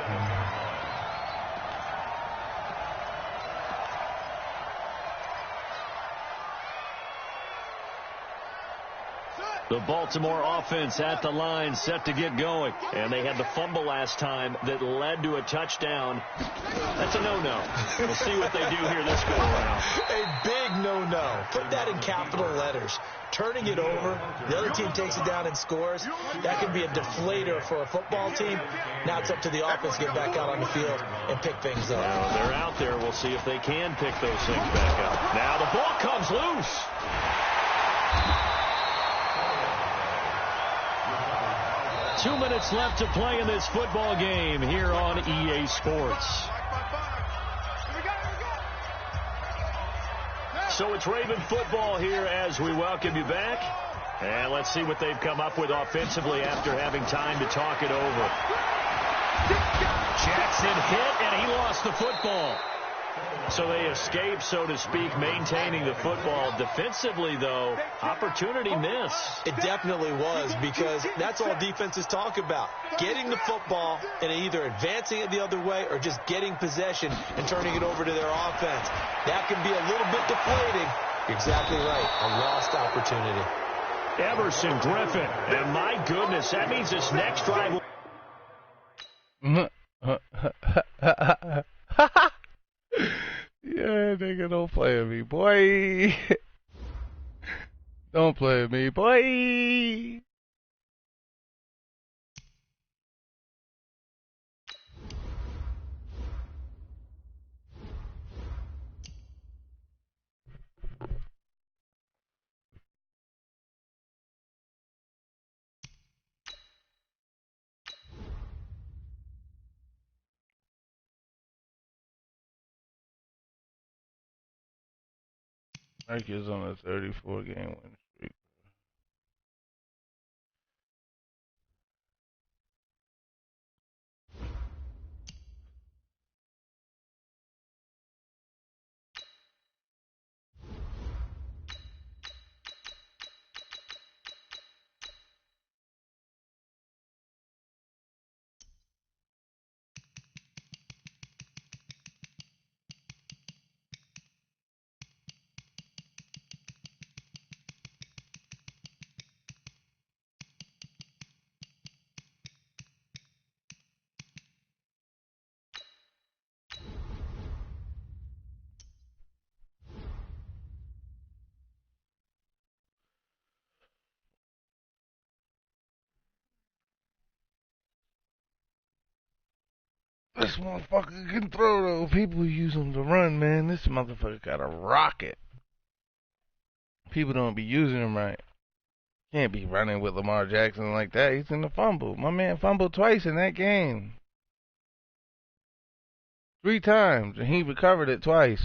The Baltimore offense at the line, set to get going. And they had the fumble last time that led to a touchdown. That's a no-no. We'll see what they do here this go around. A big no-no. Put that in capital letters. Turning it over, the other team takes it down and scores. That can be a deflator for a football team. Now it's up to the offense to get back out on the field and pick things up. Now they're out there. We'll see if they can pick those things back up. Now the ball comes loose. Two minutes left to play in this football game here on EA Sports. So it's Raven football here as we welcome you back. And let's see what they've come up with offensively after having time to talk it over. Jackson hit, and he lost the football. So they escape, so to speak, maintaining the football. Defensively, though, opportunity miss. It definitely was, because that's all defenses talk about. Getting the football and either advancing it the other way or just getting possession and turning it over to their offense. That can be a little bit deflating. You're exactly right. A lost opportunity. Everson Griffin. And my goodness, that means this next drive. Yeah, nigga, don't play with me, boy. Don't play with me, boy. Nike is on a 34-game win streak. This motherfucker can throw, though. People use him to run, man. This motherfucker got a rocket. People don't be using him right. Can't be running with Lamar Jackson like that. He's in the fumble. My man fumbled twice in that game. 3 times, and he recovered it twice.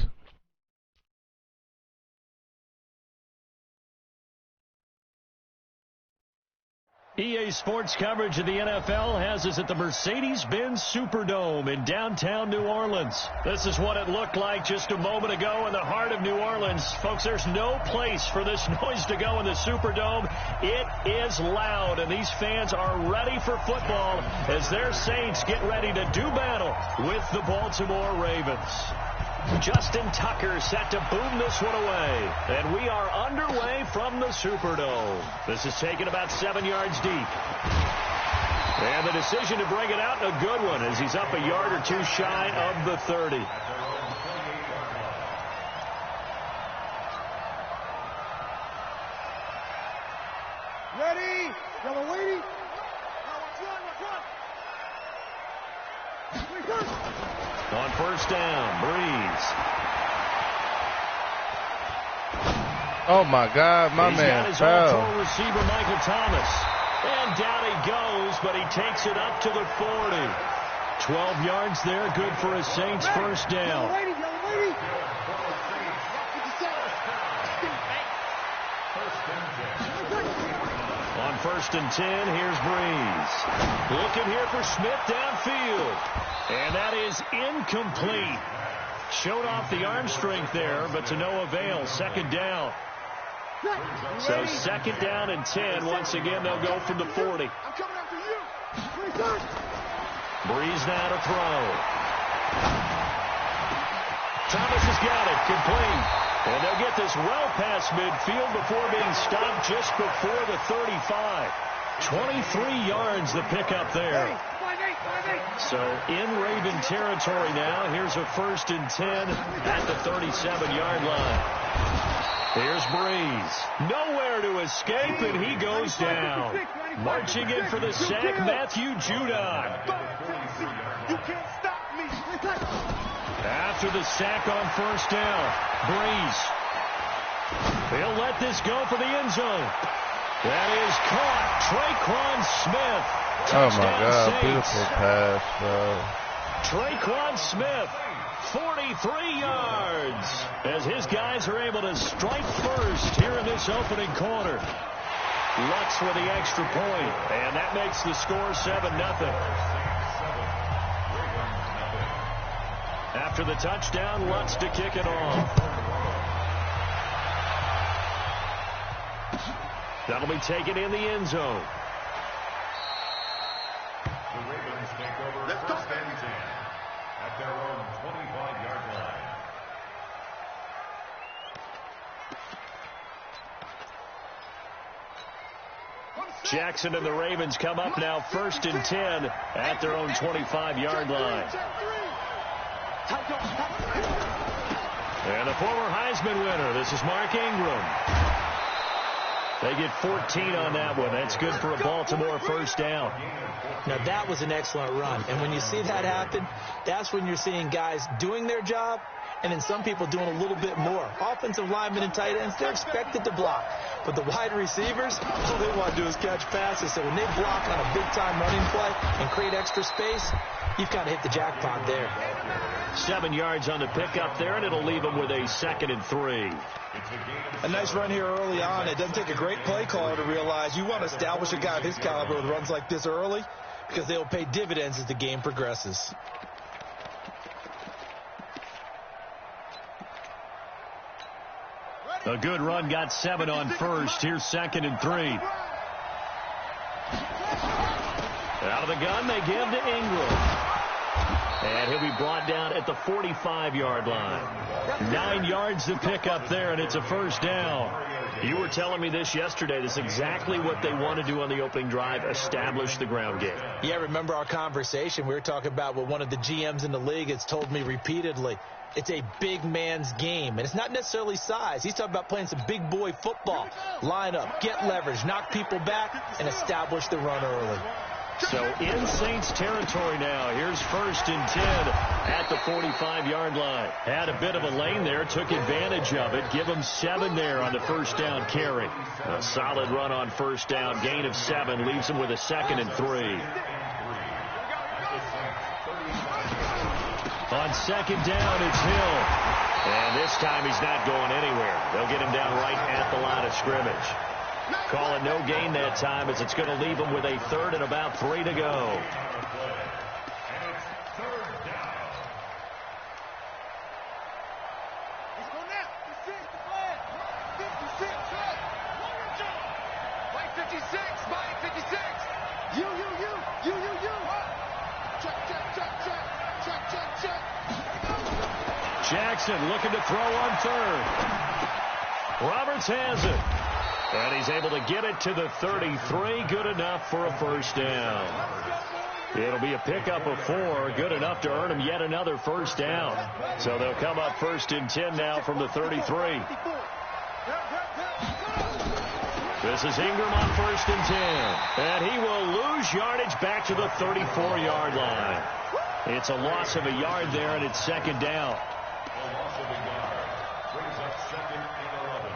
EA Sports coverage of the NFL has us at the Mercedes-Benz Superdome in downtown New Orleans. This is what it looked like just a moment ago in the heart of New Orleans. Folks, there's no place for this noise to go in the Superdome. It is loud, and these fans are ready for football as their Saints get ready to do battle with the Baltimore Ravens. Justin Tucker set to boom this one away. And we are underway from the Superdome. This is taken about 7 yards deep. And the decision to bring it out, a good one, as he's up a yard or two shy of the 30. Yellow lady. On first down, Breeze. Oh, my God. My He's man got his fell. all-pro receiver, Michael Thomas. And down he goes, but he takes it up to the 40. 12 yards there, good for a Saints first down. On first and 10, here's Breeze. Looking here for Smith downfield. And that is incomplete. Showed off the arm strength there, but to no avail. Second down. So second down and 10. Once again, they'll go from the 40. I'm coming after you. Breeze now to throw. Thomas has got it. Complete. And they'll get this well past midfield before being stopped just before the 35. 23 yards the pickup there. So in Raven territory now. Here's a first and 10 at the 37-yard line. Here's Breeze. Nowhere to escape, and he goes down. Marching in for the sack, Matthew Judon. You can't stop me. After the sack on first down, Breeze. He'll let this go for the end zone. That is caught. Traquan Smith. Oh, my God. Saints. Beautiful pass, bro. Traquan Smith, 43 yards, as his guys are able to strike first here in this opening quarter. Lutz for the extra point, and that makes the score 7-0. After the touchdown, Lutz to kick it off. That'll be taken in the end zone. The Ravens take over first and 10 at their own 25-yard line. Jackson and the Ravens come up now first and 10 at their own 25-yard line. And the former Heisman winner, this is Mark Ingram. They get 14 on that one. That's good for a Baltimore first down. Now, that was an excellent run. And when you see that happen, that's when you're seeing guys doing their job and then some people doing a little bit more. Offensive linemen and tight ends, they're expected to block. But the wide receivers, all they want to do is catch passes. So when they block on a big-time running play and create extra space, you've kind of hit the jackpot there. 7 yards on the pickup there, and it'll leave them with a 2nd and 3. A nice run here early on. It doesn't take a great play caller to realize you want to establish a guy of his caliber with runs like this early because they will pay dividends as the game progresses. A good run, got 7 on first. Here's 2nd and 3. Out of the gun, they give to Ingram. And he'll be brought down at the 45-yard line. 9 yards to pick up there, and it's a first down. You were telling me this yesterday. This is exactly what they want to do on the opening drive, establish the ground game. Yeah, remember our conversation? We were talking about what one of the GMs in the league has told me repeatedly. It's a big man's game, and it's not necessarily size. He's talking about playing some big boy football. Line up, get leverage, knock people back, and establish the run early. So in Saints territory now. Here's first and 10 at the 45-yard line. Had a bit of a lane there, took advantage of it. Give him 7 there on the first down carry. A solid run on first down. Gain of 7 leaves him with a 2nd and 3. On second down, it's Hill. And this time he's not going anywhere. They'll get him down right at the line of scrimmage. Call it no gain that time as it's going to leave him with a 3rd and about 3 to go. Jackson looking to throw on 3rd. Roberts has it. And he's able to get it to the 33. Good enough for a first down. It'll be a pickup of 4. Good enough to earn him yet another first down. So they'll come up first and 10 now from the 33. The This is Ingram on 1st and 10. And he will lose yardage back to the 34-yard line. It's a loss of a yard there, and it's 2nd down. A loss of a yard brings up 2nd and 11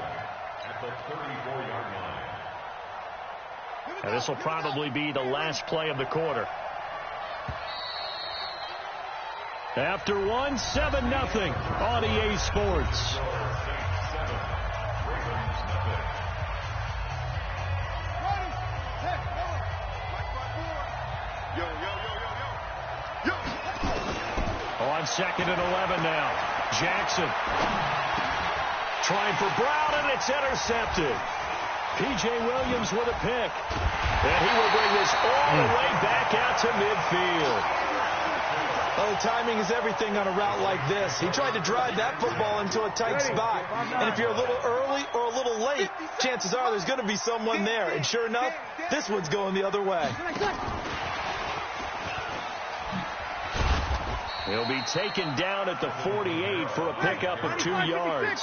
at the 34-yard line. And this will probably be the last play of the quarter. After 1, 7-0 on EA Sports. On 2nd and 11 now. Jackson trying for Brown, and it's intercepted. P.J. Williams with a pick. And he will bring this all the way back out to midfield. Oh, timing is everything on a route like this. He tried to drive that football into a tight spot. And if you're a little early or a little late, chances are there's going to be someone there. And sure enough, this one's going the other way. He'll be taken down at the 48 for a pickup of 2 yards.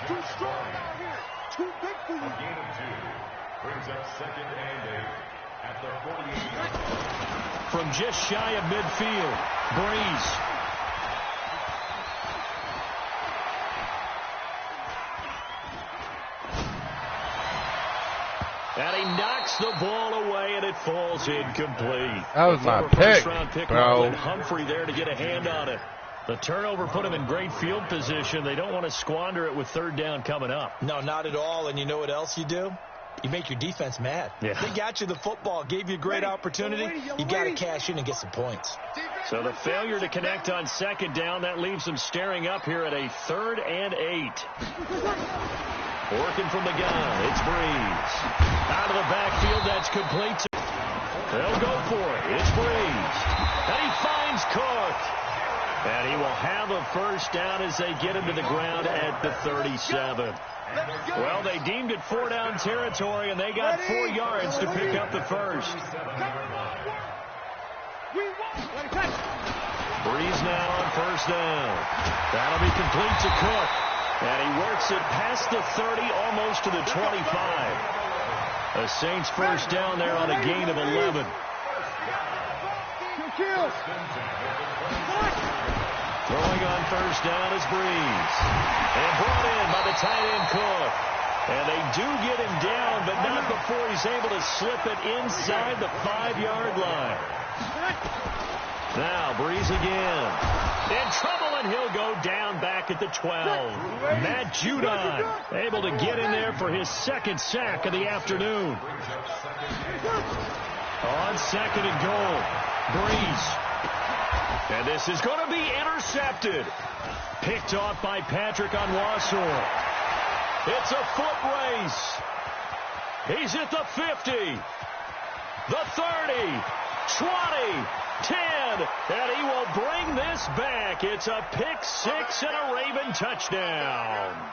Too strong out here. Too big for you. A gain of 2 brings up 2nd and 8 at the 48-yard line. From just shy of midfield, Breeze. And he knocks the ball away, and it falls incomplete. That was my pick, bro. Humphrey there to get a hand on it. The turnover put him in great field position. They don't want to squander it with 3rd down coming up. No, not at all. And you know what else you do? You make your defense mad. Yeah. They got you the football, gave you a great opportunity. You got to cash in and get some points. So the failure to connect on 2nd down, that leaves them staring up here at a 3rd and 8. Working from the gun, it's Breeze. Out of the backfield, that's complete. They'll go for it. It's Breeze. And he finds Cook. And he will have a 1st down as they get him to the ground at the 37. Well, they deemed it 4-down territory, and they got 4 yards to pick up the 1st. Breeze now on 1st down. That'll be complete to Cook. And he works it past the 30, almost to the 25. The Saints 1st down there on a gain of 11. Throwing on 1st down is Breeze. And brought in by the tight end Cook. And they do get him down, but not before he's able to slip it inside the 5-yard line. Now Breeze again. In trouble, and he'll go down back at the 12. Matt Judon able to get in there for his 2nd sack of the afternoon. On 2nd and goal, Breeze. And this is going to be intercepted. Picked off by Patrick Onwuasor. It's a foot race. He's at the 50, the 30, 20, 10, and he will bring this back. It's a pick 6 and a Raven touchdown.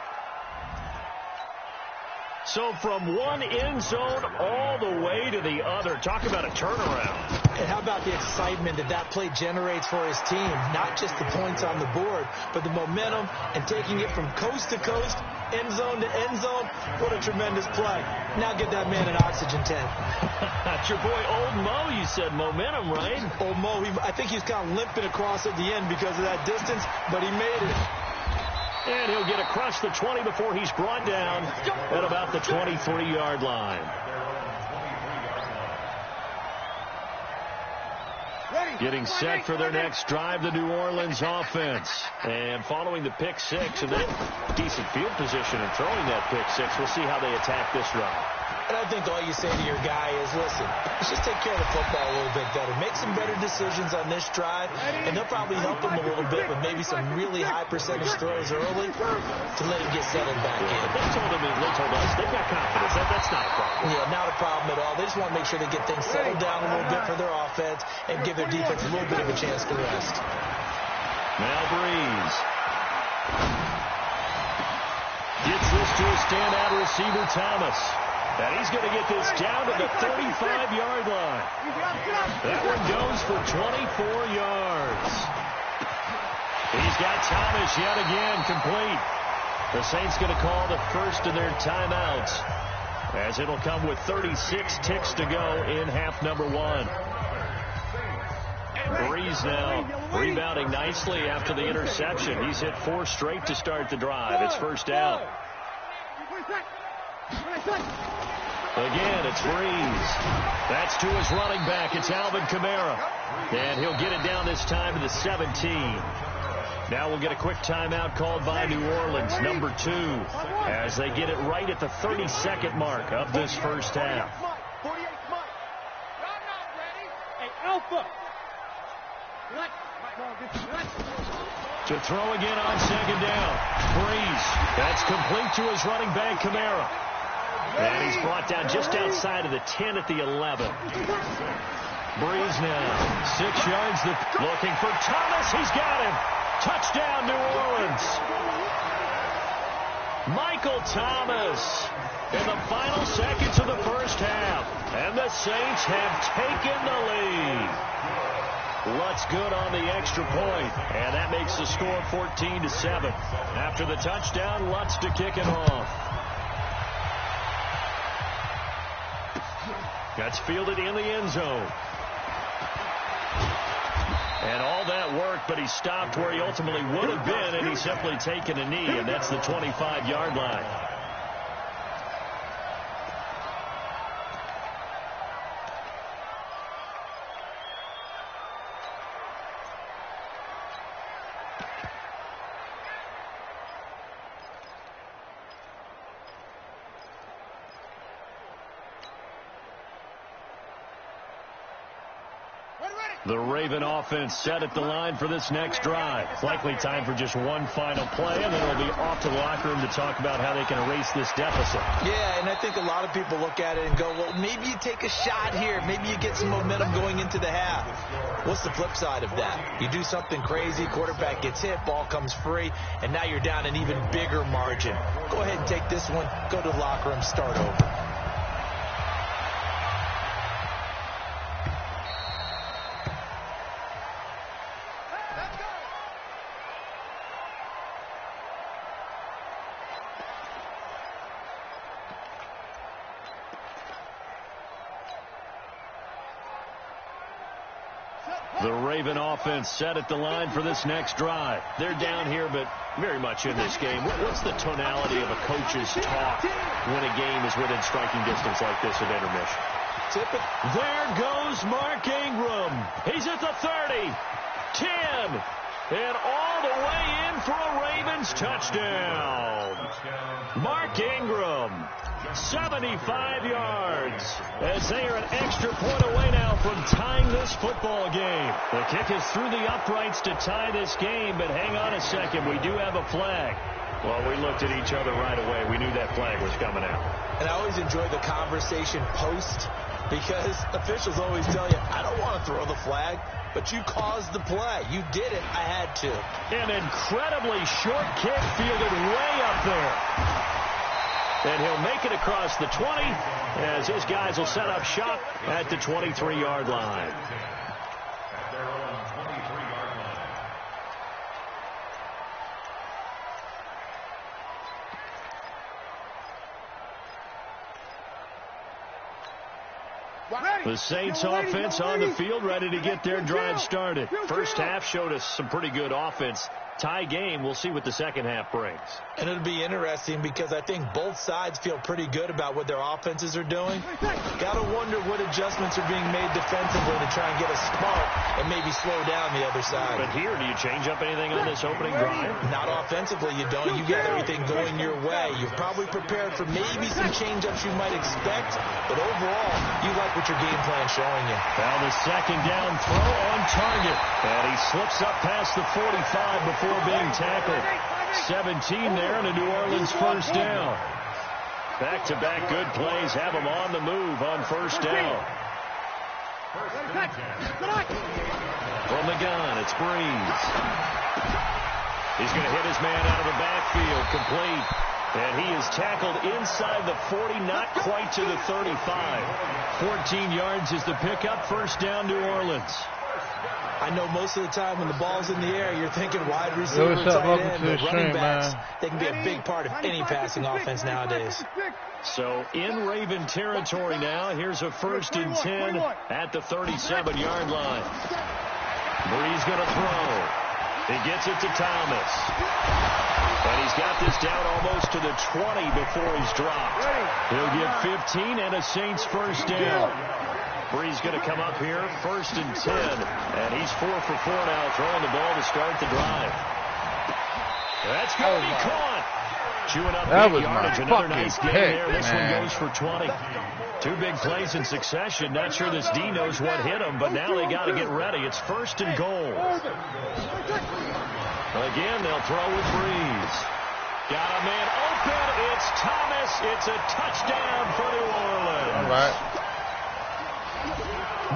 So from one end zone all the way to the other. Talk about a turnaround. And how about the excitement that play generates for his team? Not just the points on the board, but the momentum and taking it from coast to coast, end zone to end zone. What a tremendous play. Now get that man an oxygen tank. That's your boy Old Mo. You said momentum, right? Old Mo, I think he's kind of limping across at the end because of that distance, but he made it. And he'll get across the 20 before he's brought down at about the 23-yard line. Getting set for their next drive, the New Orleans offense. And following the pick 6 and that decent field position and throwing that pick 6, we'll see how they attack this drive. And I think all you say to your guy is, listen, let's just take care of the football a little bit better. Make some better decisions on this drive, and they'll probably help him a little bit with maybe some really high percentage throws early to let him get settled back in. They told us they've got confidence. That's not a problem. Yeah, not a problem at all. They just want to make sure they get things settled down a little bit for their offense and give their defense a little bit of a chance to rest. Now Breeze gets this to a standout receiver, Thomas. And he's going to get this down to the 35-yard line. That one goes for 24 yards. He's got Thomas yet again complete. The Saints going to call the first of their timeouts, as it'll come with 36 ticks to go in half number one. Breeze now rebounding nicely after the interception. He's hit 4 straight to start the drive. It's first down. Again, it's Breeze. That's to his running back. It's Alvin Kamara. And he'll get it down this time to the 17. Now we'll get a quick timeout called by New Orleans, number 2, as they get it right at the 32nd mark of this first half. Alpha. To throw again on second down. Breeze. That's complete to his running back, Kamara. And he's brought down just outside of the 10 at the 11. Breeze now. 6 yards. Looking for Thomas. He's got him. Touchdown, New Orleans. Michael Thomas in the final seconds of the first half. And the Saints have taken the lead. Lutz good on the extra point, and that makes the score 14-7. After the touchdown, Lutz to kick it off. That's fielded in the end zone. And all that work, but he stopped where he ultimately would have been, and he's simply taken a knee, and that's the 25-yard line. The Raven offense set at the line for this next drive. Likely time for just one final play, and then it'll be off to the locker room to talk about how they can erase this deficit. Yeah, and I think a lot of people look at it and go, well, maybe you take a shot here. Maybe you get some momentum going into the half. What's the flip side of that? You do something crazy, quarterback gets hit, ball comes free, and now you're down an even bigger margin. Go ahead and take this one, go to the locker room, start over. The Raven offense set at the line for this next drive. They're down here, but very much in this game. What's the tonality of a coach's talk when a game is within striking distance like this at intermission? There goes Mark Ingram. He's at the 30, 10, and all the way in for a Ravens touchdown. Mark Ingram, 75 yards, as they are an extra point away now from tying this football game. The kick is through the uprights to tie this game, but hang on a second, we do have a flag. Well, we looked at each other right away. We knew that flag was coming out. And I always enjoy the conversation post, because officials always tell you, I don't want to throw the flag, but you caused the play. You did it. I had to. An incredibly short kick fielded way up there. And he'll make it across the 20 as his guys will set up shop at the 23-yard line. The Saints offense on the field, ready to get their drive started. First half showed us some pretty good offense. Tie game. We'll see what the second half brings. And it'll be interesting because I think both sides feel pretty good about what their offenses are doing. Got to wonder what adjustments are being made defensively to try and get a spark and maybe slow down the other side. But here, do you change up anything on this opening drive? Not offensively, you don't. You got everything going your way. You're probably prepared for maybe some change-ups you might expect, but overall, you like what your game plan's showing you. Now the second down throw on target, and he slips up past the 45 before being tackled. 17 there and a New Orleans first down. Back-to-back good plays have him on the move on first down. From the gun, it's Breeze. He's going to hit his man out of the backfield, complete. And he is tackled inside the 40, not quite to the 35. 14 yards is the pickup, first down New Orleans. I know most of the time when the ball's in the air, you're thinking wide receiver, What's up? tight Welcome end, to the but running stream, backs, man. they can be a big part of any passing offense nowadays. So in Raven territory now, here's a 1st and 10 at the 37-yard line. Bree's going to throw. He gets it to Thomas. And he's got this down almost to the 20 before he's dropped. He'll get 15 and a Saints first down. Bree's going to come up here, 1st and 10. And he's 4 for 4 now, throwing the ball to start the drive. That's going to be caught. Chewing up big yardage. Another nice game there. This one goes for 20. 2 big plays in succession. Not sure this D knows what hit him, but now they got to get ready. It's 1st and goal. Again, they'll throw with Breeze. Got a man open. It's Thomas. It's a touchdown for New Orleans. All right.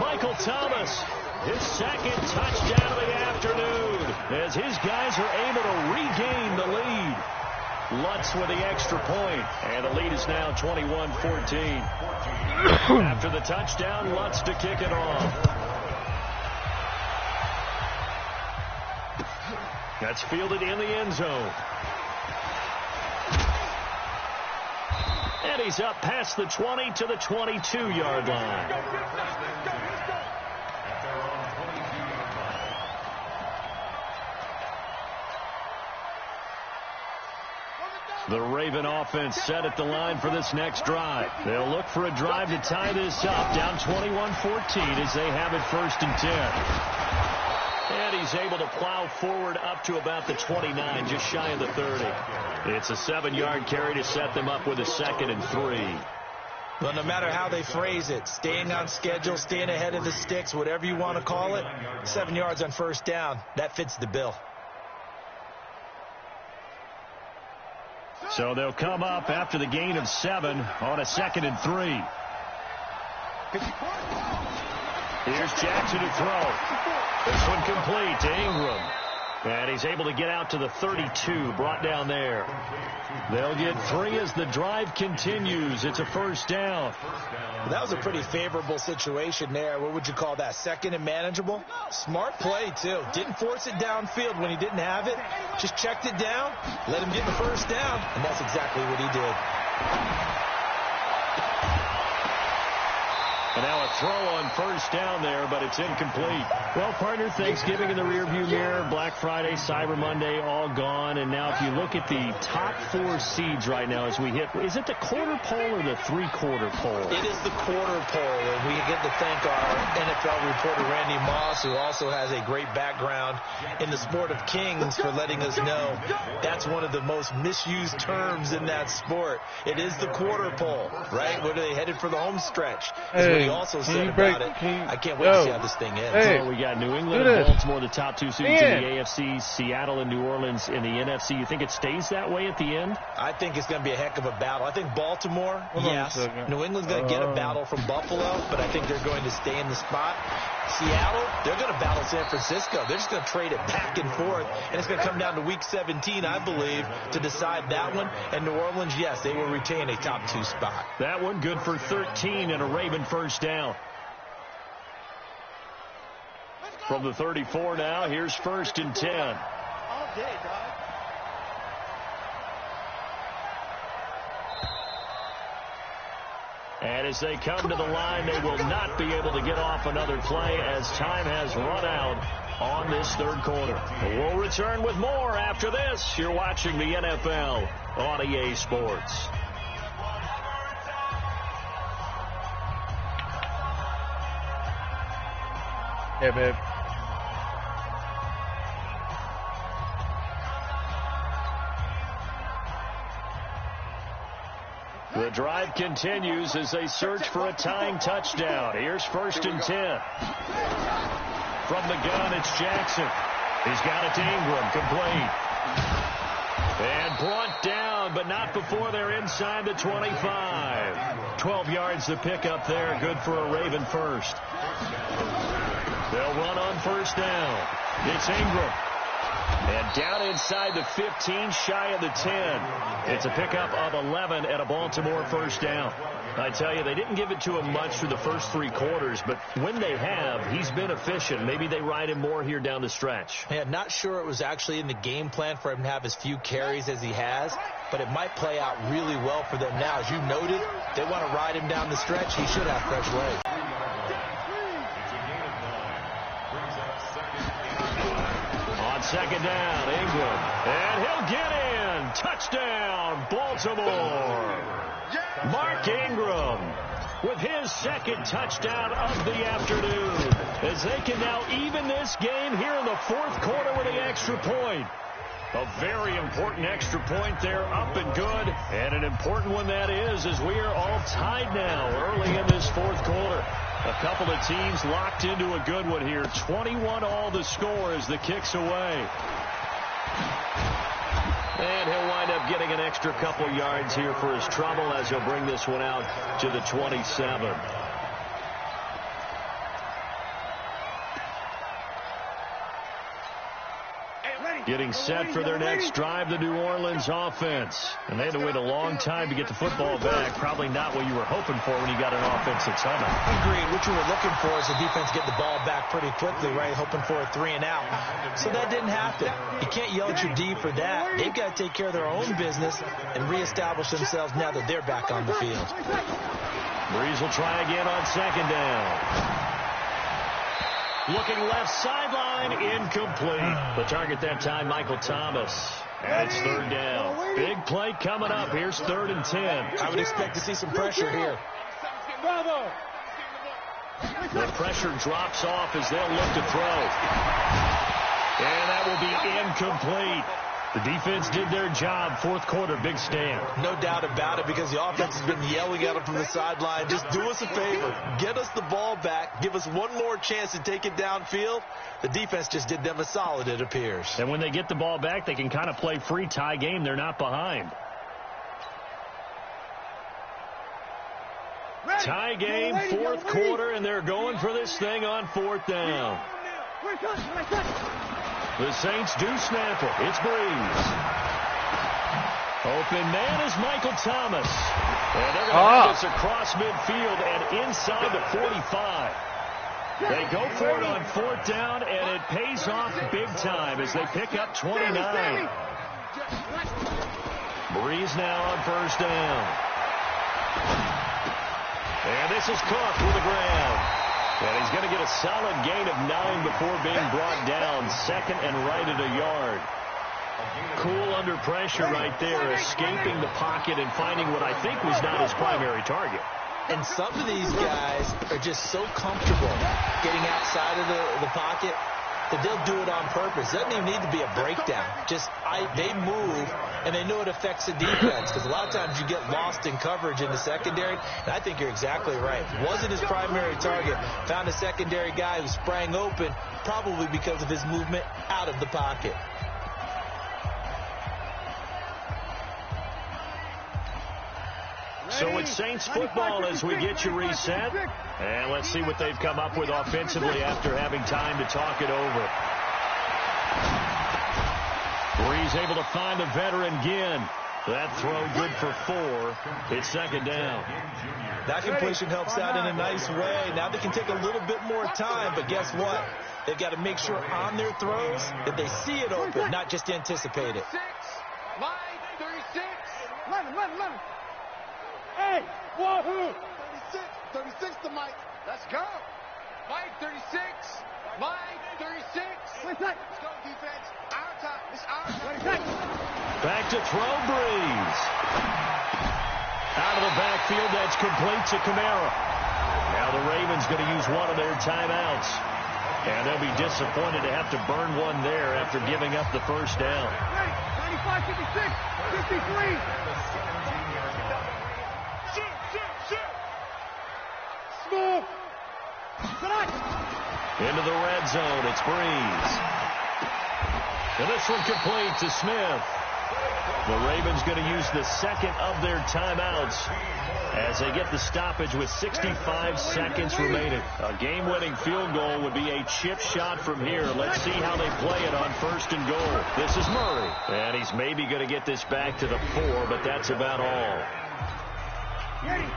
Michael Thomas, his 2nd touchdown of the afternoon, as his guys are able to regain the lead. Lutz with the extra point, and the lead is now 21-14. After the touchdown, Lutz to kick it off. That's fielded in the end zone. And he's up past the 20 to the 22-yard line. The Raven offense set at the line for this next drive. They'll look for a drive to tie this up, down 21-14 as they have it 1st and 10. And he's able to plow forward up to about the 29, just shy of the 30. It's a 7-yard carry to set them up with a 2nd and 3. Well, no matter how they phrase it, staying on schedule, staying ahead of the sticks, whatever you want to call it, 7 yards on 1st down, that fits the bill. So they'll come up after the gain of 7 on a 2nd and 3. Here's Jackson to throw. This one complete to Ingram. And he's able to get out to the 32, brought down there. They'll get 3 as the drive continues. It's a 1st down. That was a pretty favorable situation there. What would you call that? 2nd and manageable? Smart play, too. Didn't force it downfield when he didn't have it. Just checked it down, let him get the 1st down, and that's exactly what he did. And now a throw on 1st down there, but it's incomplete. Well, partner, Thanksgiving in the rearview mirror, Black Friday, Cyber Monday, all gone. And now if you look at the top 4 seeds right now as we hit, is it the quarter pole or the 3/4 pole? It is the quarter pole, and we get to thank our NFL reporter, Randy Moss, who also has a great background in the sport of kings, for letting us know that's one of the most misused terms in that sport. It is the quarter pole, right? What are they headed for the home stretch? He also said about it. I can't wait to see how this thing ends. Well, we got New England and Baltimore, the top 2 seeds in the AFC, Seattle and New Orleans in the NFC. You think it stays that way at the end? I think it's going to be a heck of a battle. I think Baltimore, yes. New England's going to get a battle from Buffalo, but I think they're going to stay in the spot. Seattle, they're going to battle San Francisco. They're just going to trade it back and forth, and it's going to come down to Week 17, I believe, to decide that one. And New Orleans, yes, they will retain a top 2 spot. That one good for 13 and a Raven 1st down. From the 34 now, here's 1st and 10. All day, dog. And as they come to the line, they will not be able to get off another play as time has run out on this 3rd quarter. We'll return with more after this. You're watching the NFL on EA Sports. Yeah, babe. The drive continues as they search for a tying touchdown. Here's 1st and 10. From the gun, it's Jackson. He's got it to Ingram, complete. And brought down, but not before they're inside the 25. 12 yards to pick up there, good for a Raven 1st. They'll run on 1st down. It's Ingram. And down inside the 15, shy of the 10. It's a pickup of 11 and a Baltimore first down. I tell you, they didn't give it to him much through the first 3 quarters, but when they have, he's been efficient. Maybe they ride him more here down the stretch. Yeah, not sure it was actually in the game plan for him to have as few carries as he has, but it might play out really well for them now. As you noted, they want to ride him down the stretch. He should have fresh legs. On second down, Ingram. And he'll get in. Touchdown, Baltimore. Mark Ingram with his second touchdown of the afternoon, as they can now even this game here in the fourth quarter with an extra point. A very important extra point there, up and good. And an important one that is, as we are all tied now early in this fourth quarter. A couple of teams locked into a good one here. 21 all the score as the kick's away. And he'll wind up getting an extra couple yards here for his trouble as he'll bring this one out to the 27. Getting set for their next drive, the New Orleans offense. And they had to wait a long time to get the football back. Probably not what you were hoping for when you got an offense that's humming. Agreed. What you were looking for is the defense get the ball back pretty quickly, right? Hoping for a 3 and out. So that didn't happen. You can't yell at your D for that. They've got to take care of their own business and reestablish themselves now that they're back on the field. Breeze will try again on second down. Looking left sideline, incomplete. The target that time, Michael Thomas. And it's third down. Big play coming up. Here's 3rd and 10. I would expect to see some pressure here. Bravo. The pressure drops off as they'll look to throw. And that will be incomplete. The defense did their job. Fourth quarter, big stand. No doubt about it, because the offense has been yelling at them from the sideline. Just do us a favor. Get us the ball back. Give us one more chance to take it downfield. The defense just did them a solid, it appears. And when they get the ball back, they can kind of play free tie game. They're not behind. Tie game, fourth quarter, and they're going for this thing on 4th down. The Saints do snap it. It's Breeze. Open man is Michael Thomas. And they're going to have this across midfield and inside the 45. They go for it on 4th down, and it pays off big time as they pick up 29. Breeze now on 1st down. And this is Cook with the grab. And he's going to get a solid gain of 9 before being brought down. 2nd and right at a yard. Cool under pressure right there, escaping the pocket and finding what I think was not his primary target. And some of these guys are just so comfortable getting outside of the pocket that they'll do it on purpose. Doesn't even need to be a breakdown. Just they move, and they know it affects the defense, because a lot of times you get lost in coverage in the secondary, and I think you're exactly right. Wasn't his primary target. Found a secondary guy who sprang open, probably because of his movement out of the pocket. So it's Saints football as we get you reset. And let's see what they've come up with offensively after having time to talk it over. Breeze able to find the veteran Ginn. That throw good for 4. It's 2nd down. That completion helps out in a nice way. Now they can take a little bit more time, but guess what? They've got to make sure on their throws that they see it open, not just anticipate it. 36. 11. Hey, wahoo! 36 to Mike. Let's go. Mike, 36. Mike, 36. Let's go, defense. Our time. It's our time. Back to throw, Breeze. Out of the backfield, that's complete to Kamara. Now the Ravens going to use one of their timeouts. And they'll be disappointed to have to burn one there after giving up the first down. 95, 56, 53. Smooth. Into the red zone, it's Breeze. And this one complete to Smith. The Ravens going to use the second of their timeouts as they get the stoppage with 65 seconds remaining. A game-winning field goal would be a chip shot from here. Let's see how they play it on 1st and goal. This is Murray. And he's maybe going to get this back to the 4, but that's about all.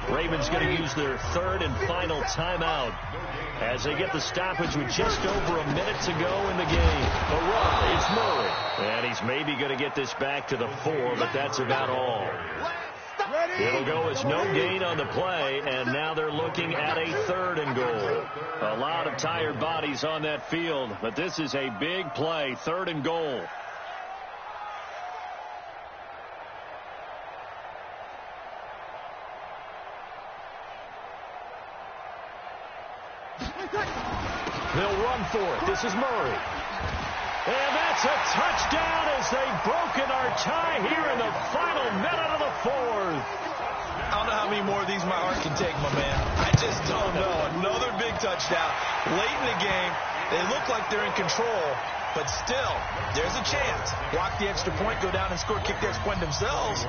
Ravens going to use their third and final timeout as they get the stoppage with just over a minute to go in the game. The run is Murray. And he's maybe going to get this back to the 4, but that's about all. It'll go as no gain on the play, and now they're looking at a 3rd and goal. A lot of tired bodies on that field, but this is a big play, 3rd and goal. They'll run for it. This is Murray. And that's a touchdown as they've broken our tie here in the final minute of the 4th. I don't know how many more of these my heart can take, my man. I just don't know. Another big touchdown. Late in the game, they look like they're in control, but still, there's a chance. Block the extra point, go down and score, kick the extra point themselves.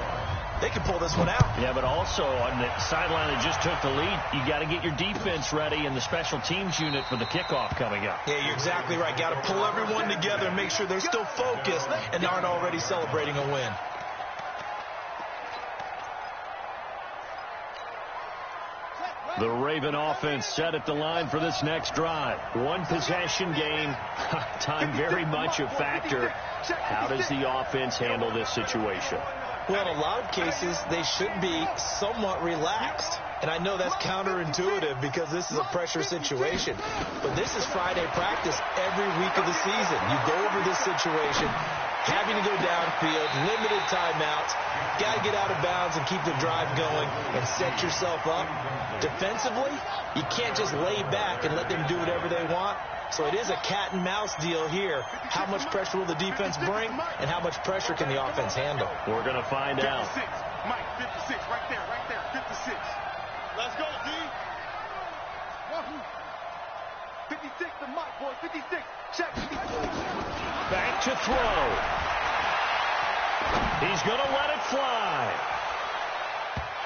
They can pull this one out. Yeah, but also on the sideline that just took the lead, you got to get your defense ready and the special teams unit for the kickoff coming up. Yeah, you're exactly right. Got to pull everyone together and make sure they're still focused and aren't already celebrating a win. The Raven offense set at the line for this next drive. One possession game. Time very much a factor. How does the offense handle this situation? Well, in a lot of cases, they should be somewhat relaxed. And I know that's counterintuitive because this is a pressure situation. But this is Friday practice every week of the season. You go over this situation, having to go downfield, limited timeouts, got to get out of bounds and keep the drive going and set yourself up. Defensively, you can't just lay back and let them do whatever they want. So it is a cat and mouse deal here. How much pressure will the defense bring, and how much pressure can the offense handle? We're going to find out. 56. Mike, 56. Right there. 56. Let's go, D. 56 to Mike, boy. 56. Check. Back to throw. He's going to let it fly.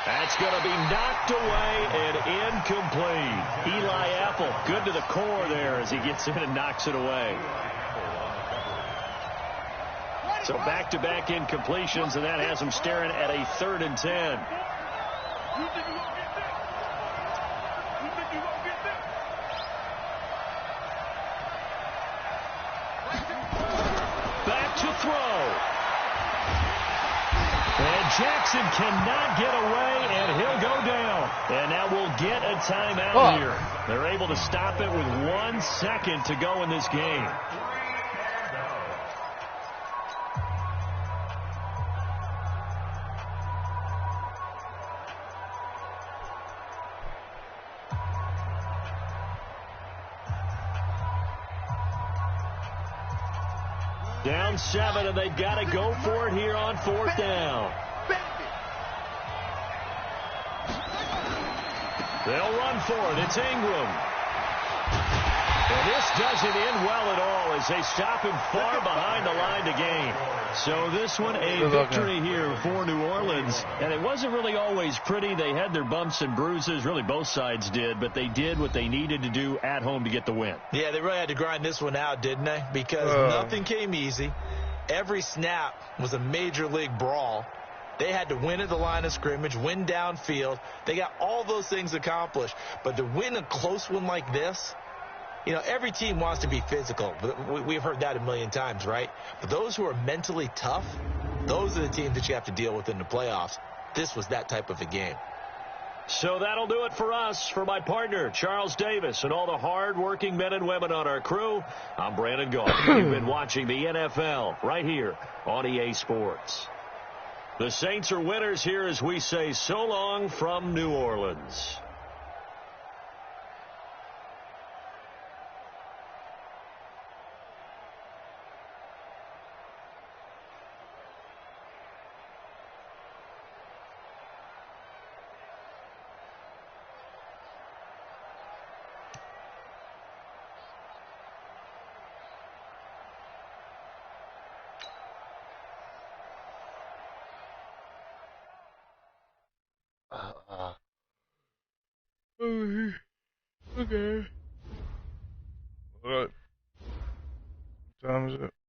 That's going to be knocked away and incomplete. Eli Apple, good to the core there as he gets in and knocks it away. So back-to-back incompletions, and that has him staring at a 3rd and 10. Back to throw. And Jackson cannot get away, and he'll go down. And now we'll get a timeout here. They're able to stop it with 1 second to go in this game. Down 7, and they've got to go for it here on 4th down. They'll run for it. It's Ingram. And this doesn't end well at all as they stop him far behind the line to gain. So this one a victory here for New Orleans. And it wasn't really always pretty. They had their bumps and bruises. Really, both sides did. But they did what they needed to do at home to get the win. Yeah, they really had to grind this one out, didn't they? Because nothing came easy. Every snap was a major league brawl. They had to win at the line of scrimmage, win downfield. They got all those things accomplished. But to win a close one like this, you know, every team wants to be physical. We've heard that a million times, right? But those who are mentally tough, those are the teams that you have to deal with in the playoffs. This was that type of a game. So that'll do it for us. For my partner, Charles Davis, and all the hard-working men and women on our crew, I'm Brandon Gault. You've been watching the NFL right here on EA Sports. The Saints are winners here as we say so long from New Orleans. Okay. What time is it?